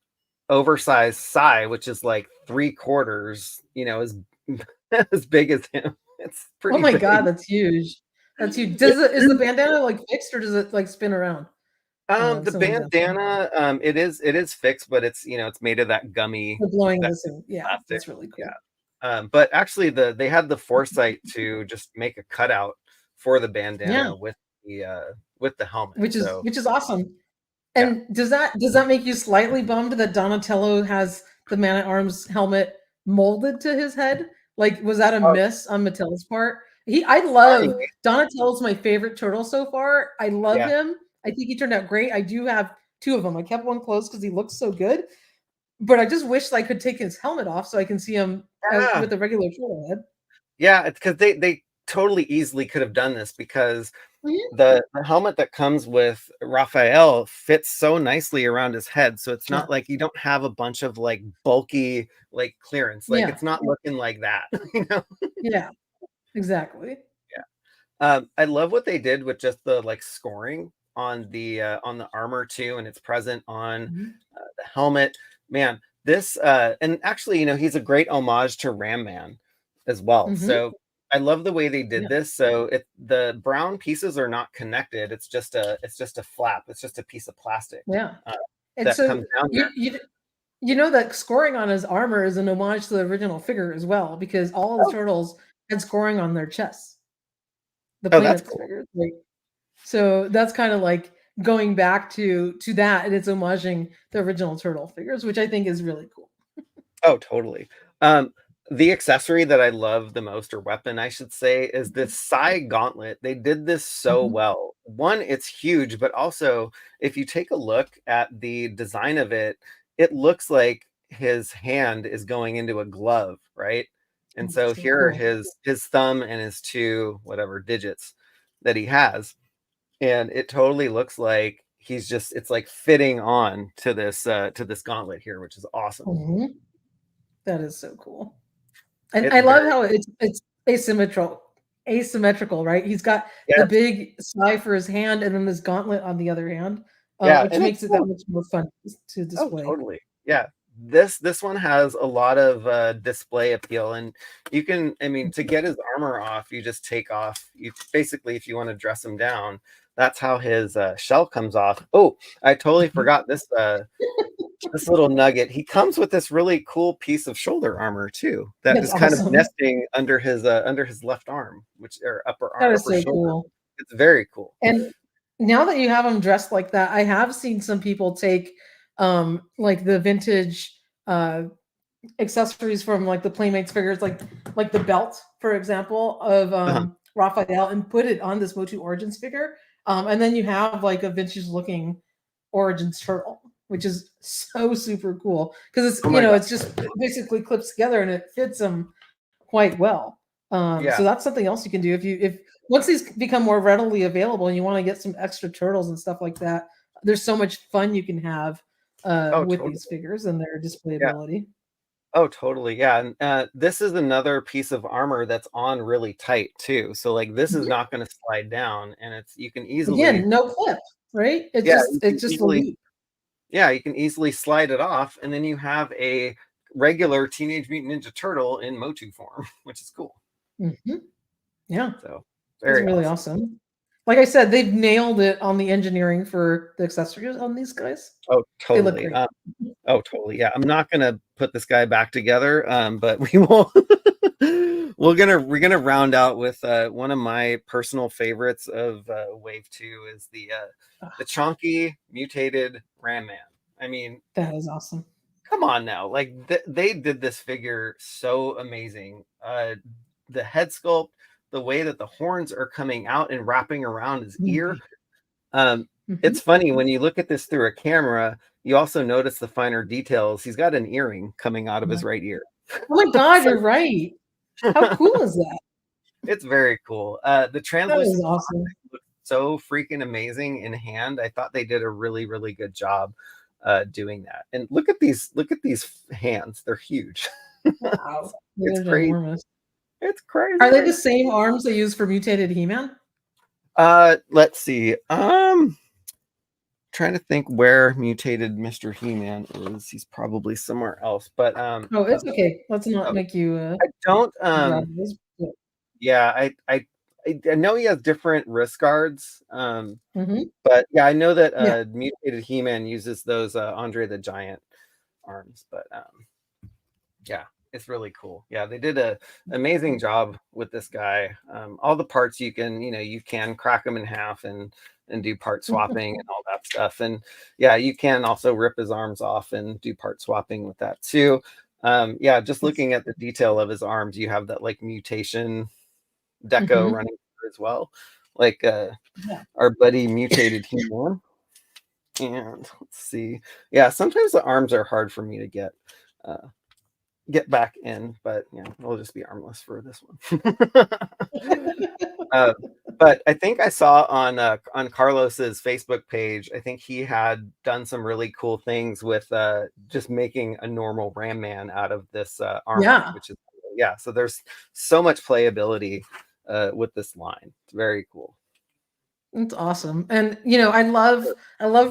oversized Sai, which is like 3/4, as as big as him. It's Oh pretty my God, big. that's huge. That's huge. It's Is the bandana like fixed or does it like spin around? the Some of them. bandana, it is fixed, but it's made of that gummy The blowing that listen. Yeah, plastic. that's really Yeah. cool. But actually they had the foresight to just make a cutout for the Yeah, bandana with the helmet. So which is awesome. yeah. And does that make you slightly bummed that Donatello has the Man at Arms helmet molded to his head? Like, was that a Oh, miss on Mattel's part? I funny. love Donatello's my favorite turtle so far. I love Yeah. him. I think he turned out great. I do have two of them. I kept one close because he looks so good, but I just wish I could take his helmet off so I can see him as, Yeah. with a regular turtle head. Yeah, it's because they totally easily could have done this because Mhm. the helmet that comes with Raphael fits so nicely around his head. So it's Yeah, not like you don't have a bunch of like bulky like clearance. Like yeah, it's not looking like that, you know? yeah, exactly. Yeah. I love what they did with just the like scoring on the armor too, and it's present on Mhm. the helmet. Man, this and actually, he's a great homage to Ram Man as well. Mhm. So I love the way they did Yeah, this. So the brown pieces are not connected. It's just a flap. It's just a piece of plastic yeah. uh, And that so comes down you there. you You know that scoring on his armor is an homage to the original figure as well, because all of the Oh, turtles had scoring on their chests, the oh, that's Playdux cool. figures, like so that's kinda like going back to that, and it's homaging the original turtle figures, which I think is really cool. Oh, totally. Um, the accessory that I love the most, or weapon, I should say, is this Psy Gauntlet. They did this so Mhm. well. One, it's huge, but also, if you take a look at the design of it, it looks like his hand is going into a glove, right? And Oh, so so here are cool. his thumb and his two whatever digits that he has, and it totally looks like it's like fitting on to this gauntlet here, which is awesome. Mhm. That is so cool. And It's I love very how it's asymmetrical, right? He's got the yes. big sly for his hand and then this gauntlet on the other hand. which makes it that much more fun to display. Oh, totally. Yeah. This one has a lot of display appeal, and you can, I mean, to get his armor off, you just take off. You basically, if you want to dress him down, that's how his shell comes off. Oh, I totally forgot this little nugget. He comes with this really cool piece of shoulder armor too, that That's is kind of awesome. nesting under his left arm, which or upper arm, That is upper so shoulder. cool. It's very cool. And now that you have them dressed like that, I have seen some people take like the vintage accessories from like the Playmates figures, like the belt, for example, of Raphael, and put it on this MOTU Origins figure. And then you have like a vintage looking Origins turtle, which is so super cool because it's it's just basically clips together and it fits them quite well. So that's something else you can do if once these become more readily available and you want to get some extra turtles and stuff like that. There's so much fun you can have with these figures and their displayability. Oh, totally. Yeah. And this is another piece of armor that's on really tight too. So like this is not going to slide down, and you can easily, again, no clip, right? It's just easily, a loop. Yeah, you can easily slide it off, and then you have a regular Teenage Mutant Ninja Turtle in MOTU form, which is cool. Yeah. So it's really awesome. Like I said, they've nailed it on the engineering for the accessories on these guys. Oh, totally. Oh, totally. Yeah, I'm not gonna put this guy back together, but we will. we're gonna round out with one of my personal favorites of Wave 2 is the chonky mutated Ram Man. I mean, that is awesome. Come on now, like they did this figure so amazing. The head sculpt, the way that the horns are coming out and wrapping around his ear. It's funny when you look at this through a camera, you also notice the finer details. He's got an earring coming out of his right ear. Oh my God, you're right. How cool is that? It's very cool. The translucent awesome. Looks so freaking amazing in hand. I thought they did a really, really good job doing that. And look at these hands. They're huge. Wow. It's crazy. Enormous. It's crazy. Are they the same arms they use for mutated He-Man? Let's see. Trying to think where mutated Mr. He-Man is. He's probably somewhere else. But oh, it's okay. Let's not make you. I don't. Yeah, I know he has different wrist guards. But yeah, I know that mutated He-Man uses those Andre the Giant arms. But yeah. It's really cool. Yeah, they did an amazing job with this guy. All the parts you can crack them in half and do part swapping and all that stuff. And yeah, you can also rip his arms off and do part swapping with that too. Yeah, just looking at the detail of his arms, you have that like mutation deco running through as well. Like our buddy mutated He-Man. And let's see. Yeah, sometimes the arms are hard for me to get back in, but yeah, we'll just be armless for this one. But I think I saw on Carlos's Facebook page, I think he had done some really cool things with just making a normal Ram Man out of this armor, which is so there's so much playability with this line. It's very cool. It's awesome. And I love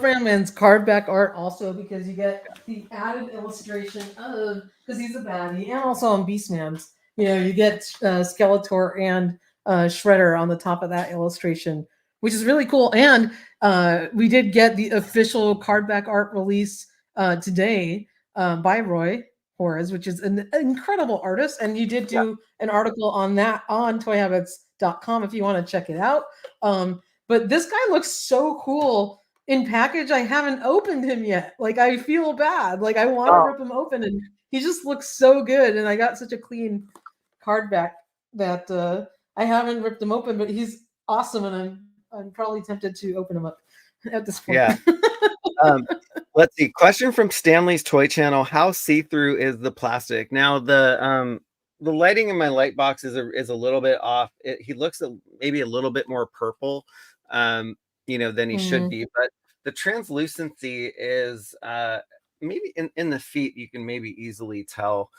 Ram Man's card back art also, because you get the added illustration of, because he's a baddie, and also on Beastman's, you get Skeletor and Shredder on the top of that illustration, which is really cool. And we did get the official card back art release today by Roy Horace, which is an incredible artist. And you did do an article on that on toyhabits.com if you want to check it out. But this guy looks so cool in package. I haven't opened him yet. Like, I feel bad. Like, I want to rip him open, and he just looks so good. And I got such a clean card back that I haven't ripped him open, but he's awesome. And I'm probably tempted to open him up at this point. Yeah. Let's see. Question from Stanley's Toy Channel: how see-through is the plastic? Now the lighting in my light box is a little bit off. He looks maybe a little bit more purple. Than he should be, but the translucency is maybe in the feet you can maybe easily tell.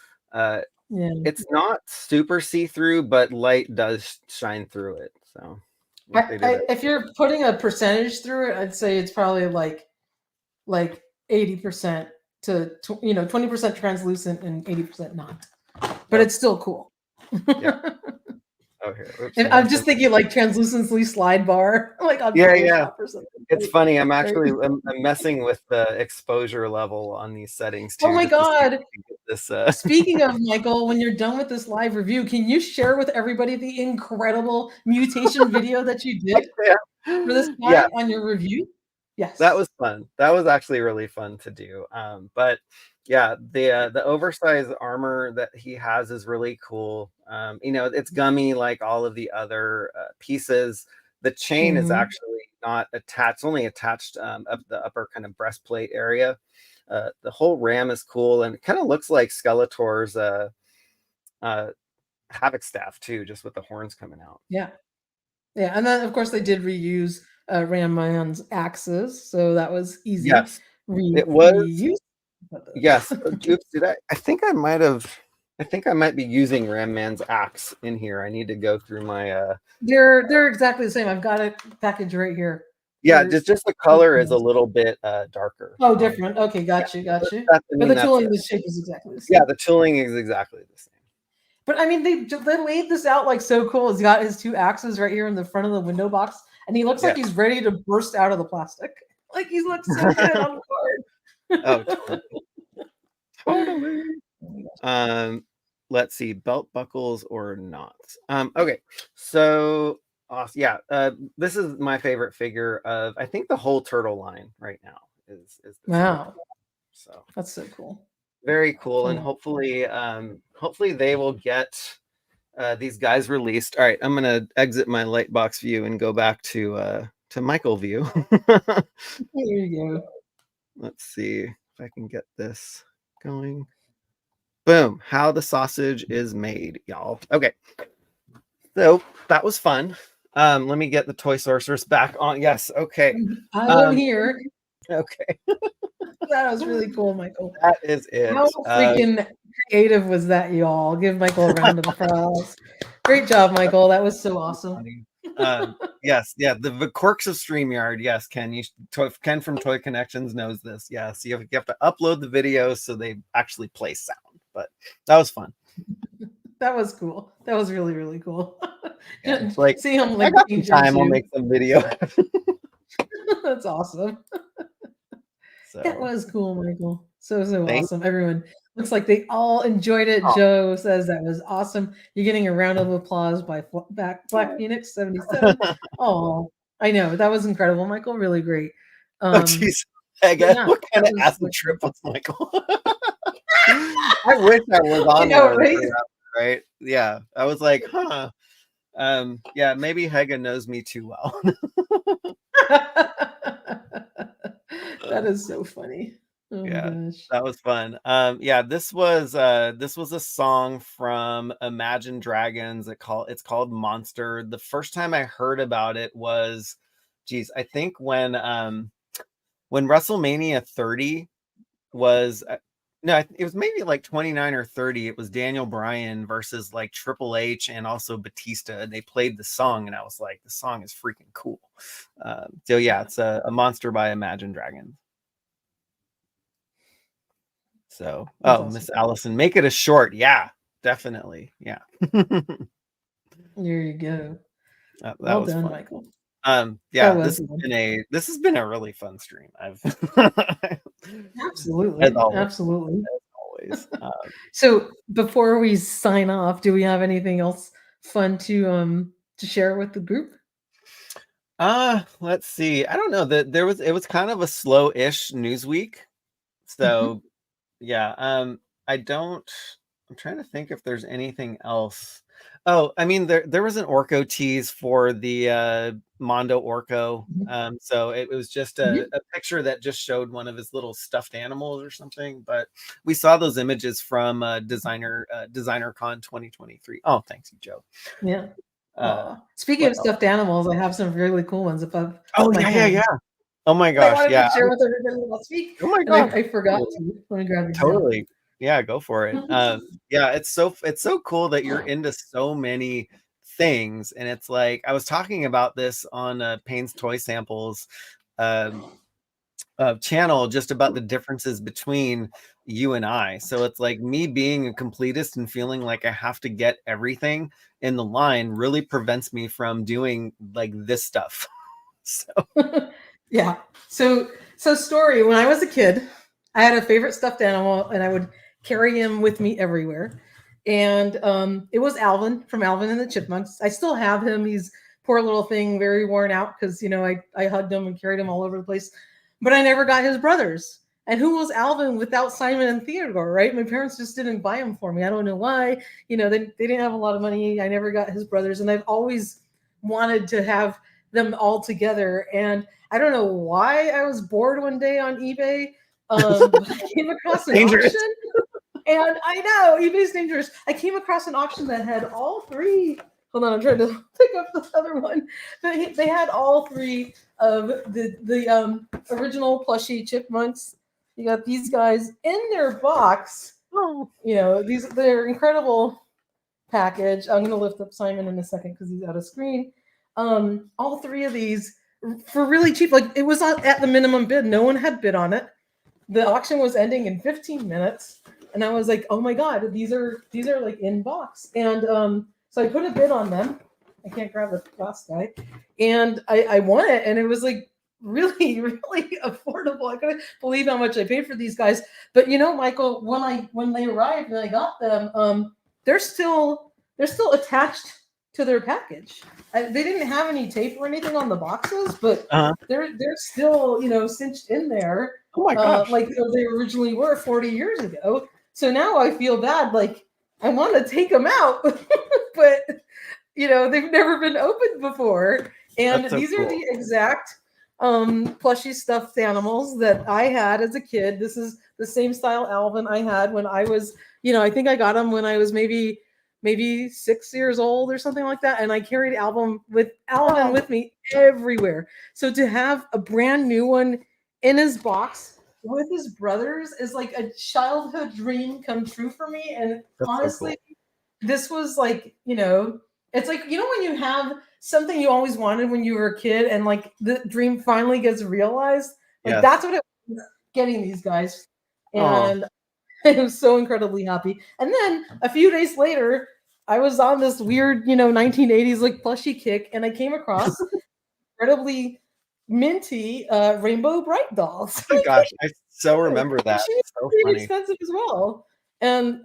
It's not super see-through, but light does shine through it. So if you're putting a percentage through it, I'd say it's probably like like 80% to 20% translucent and 80% not. But it's still cool. Yeah. Oh, here. Oops, I'm just thinking like translucency slide bar, like on yeah, Photoshop or something. It's funny. I'm actually I'm messing with the exposure level on these settings too. Oh my God. This, Speaking of, Michael, when you're done with this live review, can you share with everybody the incredible mutation video that you did for this guy on your review? Yes. That was fun. That was actually really fun to do. But yeah, the oversized armor that he has is really cool. It's gummy like all of the other pieces. The chain is actually not attached, only attached up the upper kind of breastplate area. The whole ram is cool, and it kind of looks like Skeletor's Havoc staff too, just with the horns coming out. Yeah. And then of course they did reuse Ram Man's axes, so that was easy. Yes, it was. Reused. Yes. Oops, I think I might be using Ram Man's axe in here. I need to go through my They're exactly the same. I've got it packaged right here. Yeah, just the color is a little bit darker. Oh, different. Okay, got you. But the tooling, the shape is exactly the same. Yeah, the tooling is exactly the same. But I mean, they laid this out like so cool. He's got his two axes right here in the front of the window box, and he looks like he's ready to burst out of the plastic. Like he looks so good on the card. Totally. Let's see, belt buckles or knots. Okay, so awesome. This is my favorite figure of I think the whole turtle line right now is wow. So that's so cool. Very cool, and hopefully they will get these guys released. All right, I'm gonna exit my Lightbox view and go back to Michael view. There you go. Let's see if I can get this going. Boom! How the sausage is made, y'all. Okay, so that was fun. Let me get the Toy Sorceress back on. Yes, okay. I'm here. Okay. That was really cool, Michael. That is it. How freaking creative was that, y'all? Give Michael a round of applause. Great job, Michael. That was so awesome. Yes, the quirks of StreamYard. Yes, Ken. Ken from Toy Connections knows this. Yes, you have to upload the videos so they actually play sound. But that was fun. That was cool. That was really, really cool. Yeah, like, see him like I got some time. I'll make some video. That's awesome. So. That was cool, Michael. So awesome. Everyone looks like they all enjoyed it. Joe says that was awesome. You're getting a round of applause by Black Phoenix 77. Oh, I know. That was incredible, Michael. Really great. Oh, jeez. What kind of acid trip was Michael? I wish I was on there, right? Yeah. I was like, huh. Yeah, maybe Hega knows me too well. That is so funny. Oh yeah, my gosh. That was fun. This was a song from Imagine Dragons. It's called Monster. The first time I heard about it was, I think when WrestleMania 30 was no, it was maybe like 29 or 30. It was Daniel Bryan versus like Triple H and also Batista. And they played the song, and I was like, the song is freaking cool. It's a Monster by Imagine Dragons. So, awesome. Miss Allison, make it a short. Yeah, definitely. Yeah. There you go. That well was done, fun. Michael. This has been a really fun stream. Absolutely. As always. So before we sign off, do we have anything else fun to share with the group? Let's see. I don't know that it was kind of a slow-ish news week. So I'm trying to think if there's anything else. Oh, I mean, there was an Orko tease for the Mondo Orko. So it was just a picture that just showed one of his little stuffed animals or something. But we saw those images from Designer Con 2023. Oh, thanks, Joe. Yeah. Speaking of stuffed animals, I have some really cool ones above. Oh yeah. Oh my gosh, I wanted to share with everybody last week. Oh my god, I forgot to. Let me grab it. Totally. Yeah, go for it. It's so cool that you're into so many things, and it's like I was talking about this on Payne's Toy Samples channel just about the differences between you and I. So it's like me being a completist and feeling like I have to get everything in the line really prevents me from doing like this stuff. So Yeah. So story, when I was a kid, I had a favorite stuffed animal and I would carry him with me everywhere. And it was Alvin from Alvin and the Chipmunks. I still have him. He's poor little thing, very worn out because I hugged him and carried him all over the place. But I never got his brothers. And who was Alvin without Simon and Theodore, right? My parents just didn't buy him for me. I don't know why. They didn't have a lot of money. I never got his brothers. And I've always wanted to have them all together. And I don't know why I was bored one day on eBay. But I came across an auction. And I know eBay's dangerous. I came across an auction that had all three. Hold on, I'm trying to pick up the other one. They had all three of the original plushie chipmunks. You got these guys in their box. Oh, they're incredible package. I'm going to lift up Simon in a second because he's out of screen. All three of these for really cheap. Like it was at the minimum bid. No one had bid on it. The auction was ending in 15 minutes. And I was like, oh my God, these are like in box. And so I put a bid on them. I can't grab the last guy. And I won it. And it was like really, really affordable. I couldn't believe how much I paid for these guys. But Michael, when they arrived and I got them, they're still attached to their package. They didn't have any tape or anything on the boxes, but they're still cinched in there. Oh my gosh. Like they originally were 40 years ago. So now I feel bad. Like I want to take them out, but they've never been opened before. And these are the exact plushy stuffed animals that I had as a kid. This is the same style Alvin I had when I was, I think I got him when I was maybe 6 years old or something like that. And I carried Alvin with me everywhere. So to have a brand new one in his box with his brothers is like a childhood dream come true for me. And that's honestly, so cool. This was like, it's like, when you have something you always wanted when you were a kid and like the dream finally gets realized, like that's what it was, getting these guys. And I was so incredibly happy. And then a few days later, I was on this weird, 1980s like plushie kick, and I came across incredibly minty Rainbow Bright dolls. Oh my gosh, I so remember that. She's so pretty expensive as well. And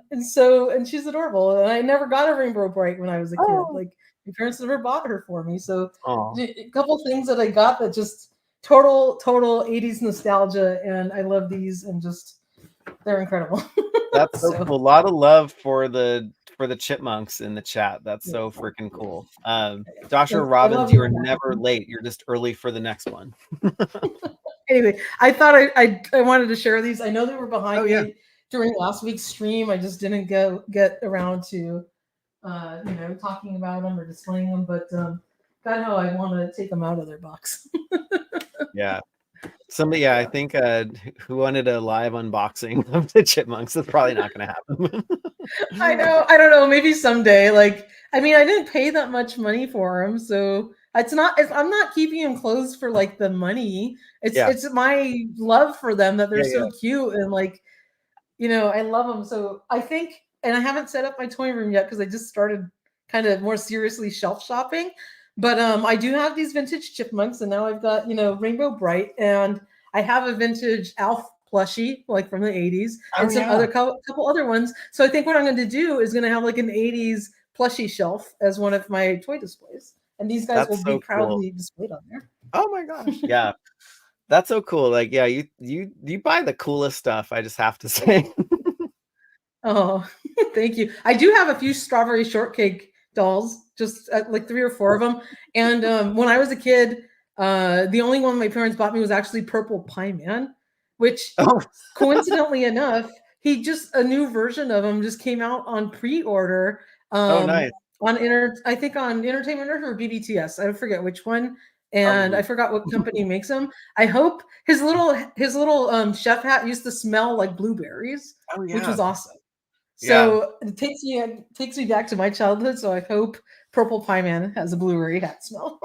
she's adorable. And I never got a Rainbow Bright when I was a kid. Like my parents never bought her for me. So a couple things that I got that just total 80s nostalgia, and I love these, and just they're incredible. That's so cool. A lot of love for the chipmunks in the chat. That's so freaking cool. Joshua Robbins, you are never late. You're just early for the next one. Anyway, I thought I wanted to share these. I know they were behind me during last week's stream. I just didn't get around to talking about them or displaying them, but God, how I want to take them out of their box. Yeah. Somebody, I think who wanted a live unboxing of the chipmunks? That's probably not going to happen. I know. I don't know. Maybe someday. Like, I mean, I didn't pay that much money for them, so I'm not keeping them closed for like the money. It's my love for them that they're so cute, and like, I love them. So I think, and I haven't set up my toy room yet because I just started kind of more seriously shelf shopping. But I do have these vintage chipmunks, and now I've got Rainbow Bright, and I have a vintage Alf plushie like from the 80s, and some other couple other ones. So I think what I'm going to do is going to have like an 80s plushie shelf as one of my toy displays, and these guys will be proudly displayed on there. Oh my gosh! Yeah, that's so cool. Like, yeah, you buy the coolest stuff. I just have to say. Oh, thank you. I do have a few strawberry shortcake dolls, just like 3 or 4 of them. And when I was a kid, the only one my parents bought me was actually Purple Pie Man, which coincidentally enough, a new version of him just came out on pre-order. Nice. I think on Entertainment Earth or BBTS. I forget which one. And I forgot what company makes them. I hope his little chef hat used to smell like blueberries, which was awesome. So it takes me back to my childhood. So I hope Purple Pie Man has a blueberry hat smell.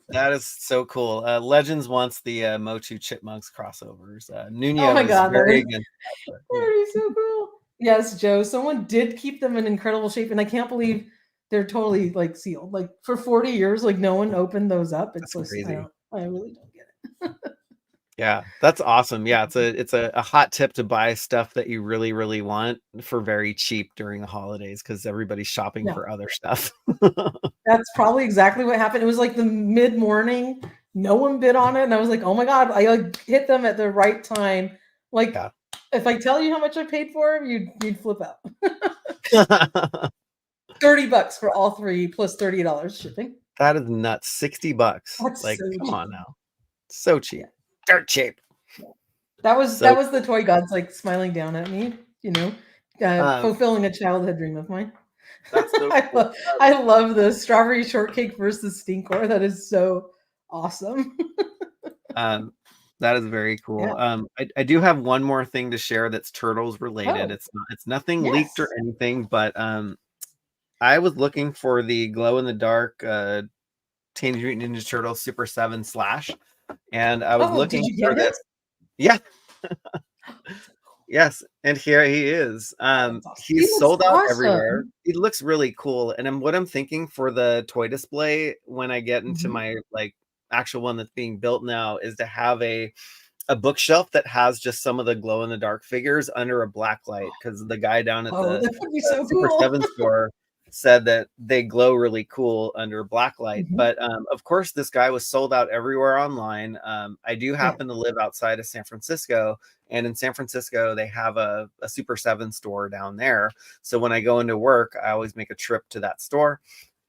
That is so cool. Legends wants the Motu Chipmunks crossovers. Oh Nunia my was God, very against that, but that would be so cool. Yes, Joe. Someone did keep them in incredible shape, and I can't believe they're totally like sealed. Like for 40 years, like no one opened those up. It's that's just crazy. I really don't get it. Yeah, that's awesome. Yeah, it's a hot tip to buy stuff that you really, really want for very cheap during the holidays because everybody's shopping Yeah, for other stuff. that's probably exactly what happened. It was like the mid morning. No one bid on it, and I was like, "Oh my God!" I like hit them at the right time. Like, Yeah. if I tell you how much I paid for them, you'd flip out. That $30 for all three plus $30 shipping. is nuts. $60. That's Like, so come cheap. on now. So cheap. Yeah. Dirt cheap. That So was the toy gods like smiling down at me, um, fulfilling a childhood dream of mine. that's so cool. I love the strawberry shortcake versus Stinkor. That is so awesome. Um, that is very Yeah. cool. I do have one more thing to share that's Turtles related. Oh, It's nothing leaked or yes. anything, but I was looking for the glow in the dark Teenage Mutant Ninja Turtles Super 7 Slash, and I was Oh, did looking you for get him? this. Yeah, yes, and here he is. That's awesome. He He's looks sold out everywhere. awesome. He looks really cool, and what I'm thinking for the toy display when I get into Mhm. my like actual one that's being built now is to have a bookshelf that has just some of the glow in the dark figures under a black light because the guy down at Oh, that would be the so Super cool. 7 store said that they glow really cool under black light. Mhm. But of course, this guy was sold out everywhere online. I do Yeah. happen to live outside of San Francisco, and in San Francisco, they have a Super 7 store down there. So when I go into work, I always make a trip to that store.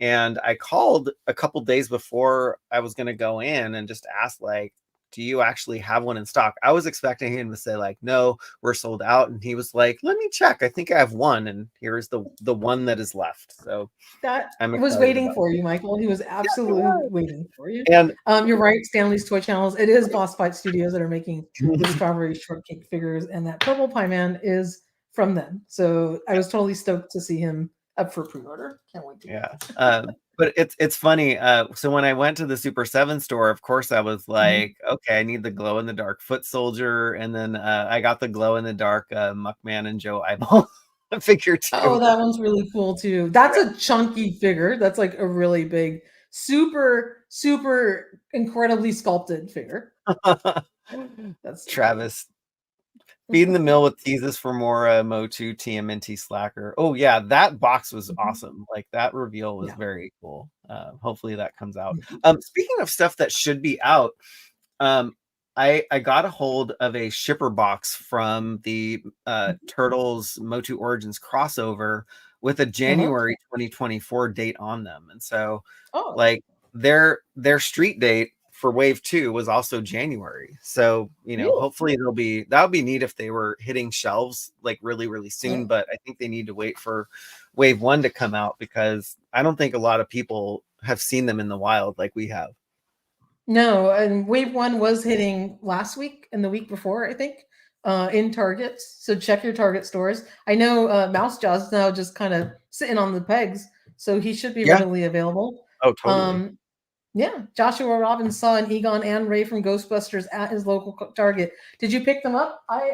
And I called a couple days before I was going to go in and just asked, like, do you actually have one in stock? I was expecting him to say like, no, we're sold out. And he was like, let me check. I think I have one. And here's the one that is left. So That I'm was excited waiting about for you, Michael. He was absolutely waiting for you. it. And You're right, Stanley's Toy Channels. It is Boss Fight Studios that are making the strawberry shortcake figures, and that purple pie man is from them. So I was totally stoked to see him up for pre-order. Can't wait to get yeah. it. But it's funny. So when I went to the Super 7 store, of course, I was Mhm. like, okay, I need the glow in the dark foot soldier. And then I got the glow in the dark Muckman and Joe Eyeball figure Oh, too. that one's really cool too. That's a chunky figure. That's like a really big, super, super incredibly sculpted figure. That's so cool. Travis feeding the mill with teases for more MOTU TMNT Slacker. Oh yeah, that box was Mhm. awesome. Like that reveal was Yeah. very cool. Hopefully that comes out. Mhm. Speaking of stuff that should be out, um, I got a hold of a shipper box from the Mhm. Turtles MOTU Origins crossover with a Uh-huh. January 2024 date on them, and so Oh, like their street date for wave 2 was also January. So, really? hopefully that would be neat if they were hitting shelves like really, really Yeah. soon. But I think they need to wait for wave 1 to come out because I don't think a lot of people have seen them in the wild like we have. No, and wave one was hitting last week and the week before, I think, in Targets. So check your Target stores. I know Mouse Jaw's now just kind of sitting on the pegs, so he should be Yeah. readily available. Oh, totally. Um, yeah, Joshua Robbins saw an Egon and Ray from Ghostbusters at his local Target. Did you pick them up? I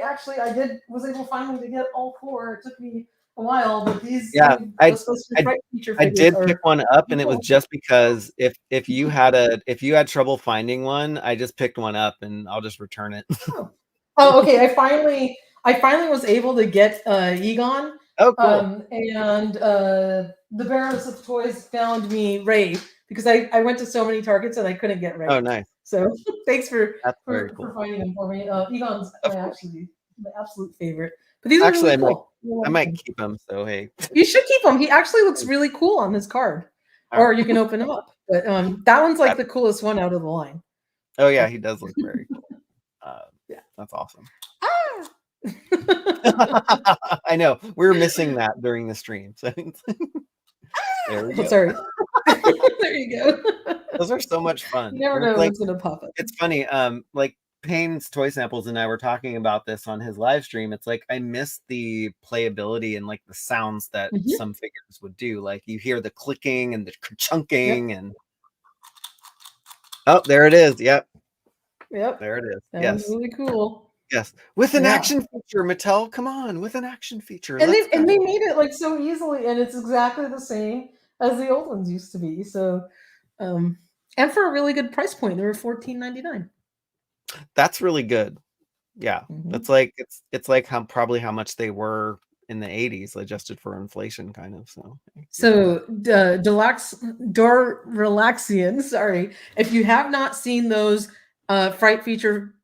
did was able finally to get all four. It took me a while, but these Yeah, new I Ghostbusters I Fright Feature I figures did pick are one up, and pretty it was cool. just because if you had trouble finding one, I just picked one up, and I'll just return it. Oh. Oh, okay. I finally was able to get Egon, Oh, cool. and the Baroness of Toys found me Ray because I went to so many Targets and I couldn't get Oh, Ray. nice. So thanks That's very cool. for finding him for me. Egon's Of course. my absolute favorite, but these are Actually, really cool. They're a lot I of might fun. keep them. So hey. You should keep him. He actually looks really cool on his card, All or right. you can open him up. But that one's like Got the it. coolest one out of the line. Oh yeah, he does look very cool. Yeah. That's awesome. Ah! I know we were missing that during the stream. So there we Oh, go. sorry. There you go. Those are so much You fun. never And it's know like what's gonna pop up. it's funny. Like Payne's Toy Samples and I were talking about this on his live stream. It's like I miss the playability and like the sounds that Mhm. some figures would do. Like you hear the clicking and the Yep. chunking and Oh, there it is. Yep. Yep. There it is. That was Yes. really cool. Yes. With an Yeah. action feature, Mattel. Come on, with an action feature. And Let's they go. made it like so easily, and it's exactly the same as the old ones used to be. So, and for a really good price point, they were $14.99. That's really good. Yeah. Mm-hmm. That's like it's like probably how much they were in the 80s, adjusted for inflation, kind of. So Deluxe Door Relaxian, sorry. If you have not seen those Fright feature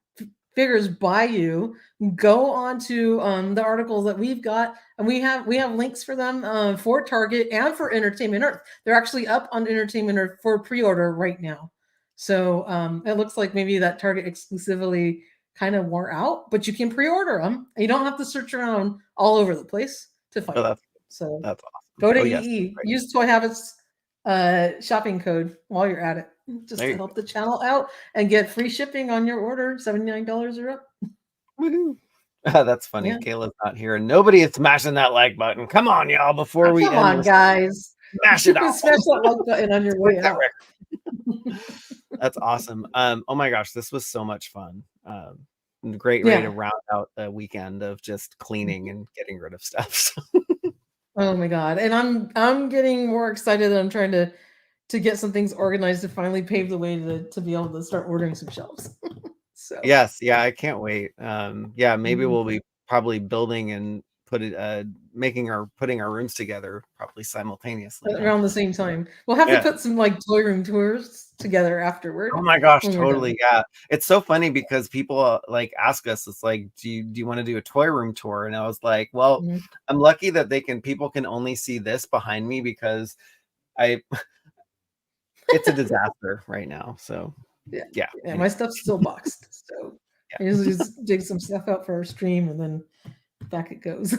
figures by you, go on to the articles that we've got, and we have links for them for Target and for Entertainment Earth. They're actually up on Entertainment Earth for pre-order right now. So it looks like maybe that Target exclusively kind of wore out, but you can pre-order them. And you don't have to search around all over the place to find them. So that's awesome. go to yes, EE. Use Toy Habits shopping code while you're at it, just to help the channel out and get free shipping on your order, $79 or up. Woohoo. That's funny. Yeah. Kayla's not here, and nobody is smashing that like button. Come on, y'all! Before we come on, guys, smash it off. Smash that like button on your way out. That's awesome. Oh my gosh, this was so much fun. Great way to round out the weekend of just cleaning and getting rid of stuff. Oh my god, and I'm getting more excited that I'm trying to get some things organized to finally pave the way to be able to start ordering some shelves. So yes, yeah, I can't wait. Yeah, maybe we'll be probably building and putting our rooms together probably simultaneously around the same time. We'll have to put some like toy room tours together afterward. Oh my gosh, totally. Yeah, it's so funny because people like ask us, it's like, do you want to do a toy room tour? And I was like, well, I'm lucky that people can only see this behind me because it's a disaster right now. So yeah, my stuff's still boxed, so I usually just dig some stuff out for our stream and then back it goes.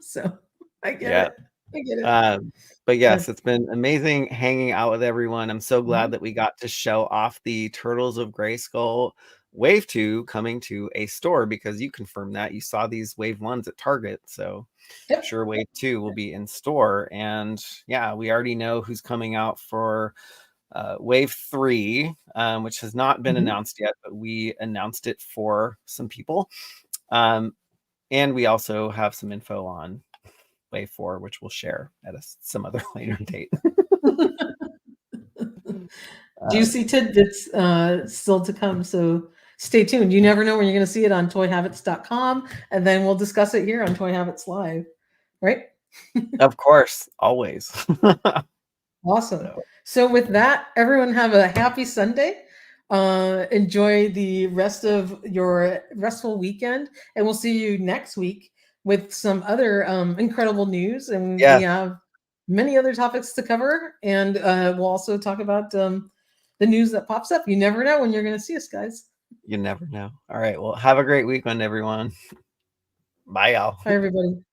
So I get it. But yes, it's been amazing hanging out with everyone. I'm so glad that we got to show off the Turtles of Grayskull Wave 2 coming to a store, because you confirmed that you saw these Wave 1s at Target. So I'm sure Wave 2 will be in store. And yeah, we already know who's coming out for Wave 3, which has not been announced yet, but we announced it for some people. And we also have some info on Wave 4, which we'll share at some other later date. Juicy tidbits still to come, so stay tuned. You never know when you're going to see it on toyhabits.com, and then we'll discuss it here on Toy Habits Live, right? Of course, always. Awesome. So with that, everyone have a happy Sunday. Enjoy the rest of your restful weekend, and we'll see you next week with some other incredible news. And we have many other topics to cover, and we'll also talk about the news that pops up. You never know when you're going to see us, guys. You never know. All right. Well, have a great weekend, everyone. Bye, y'all. Bye, everybody.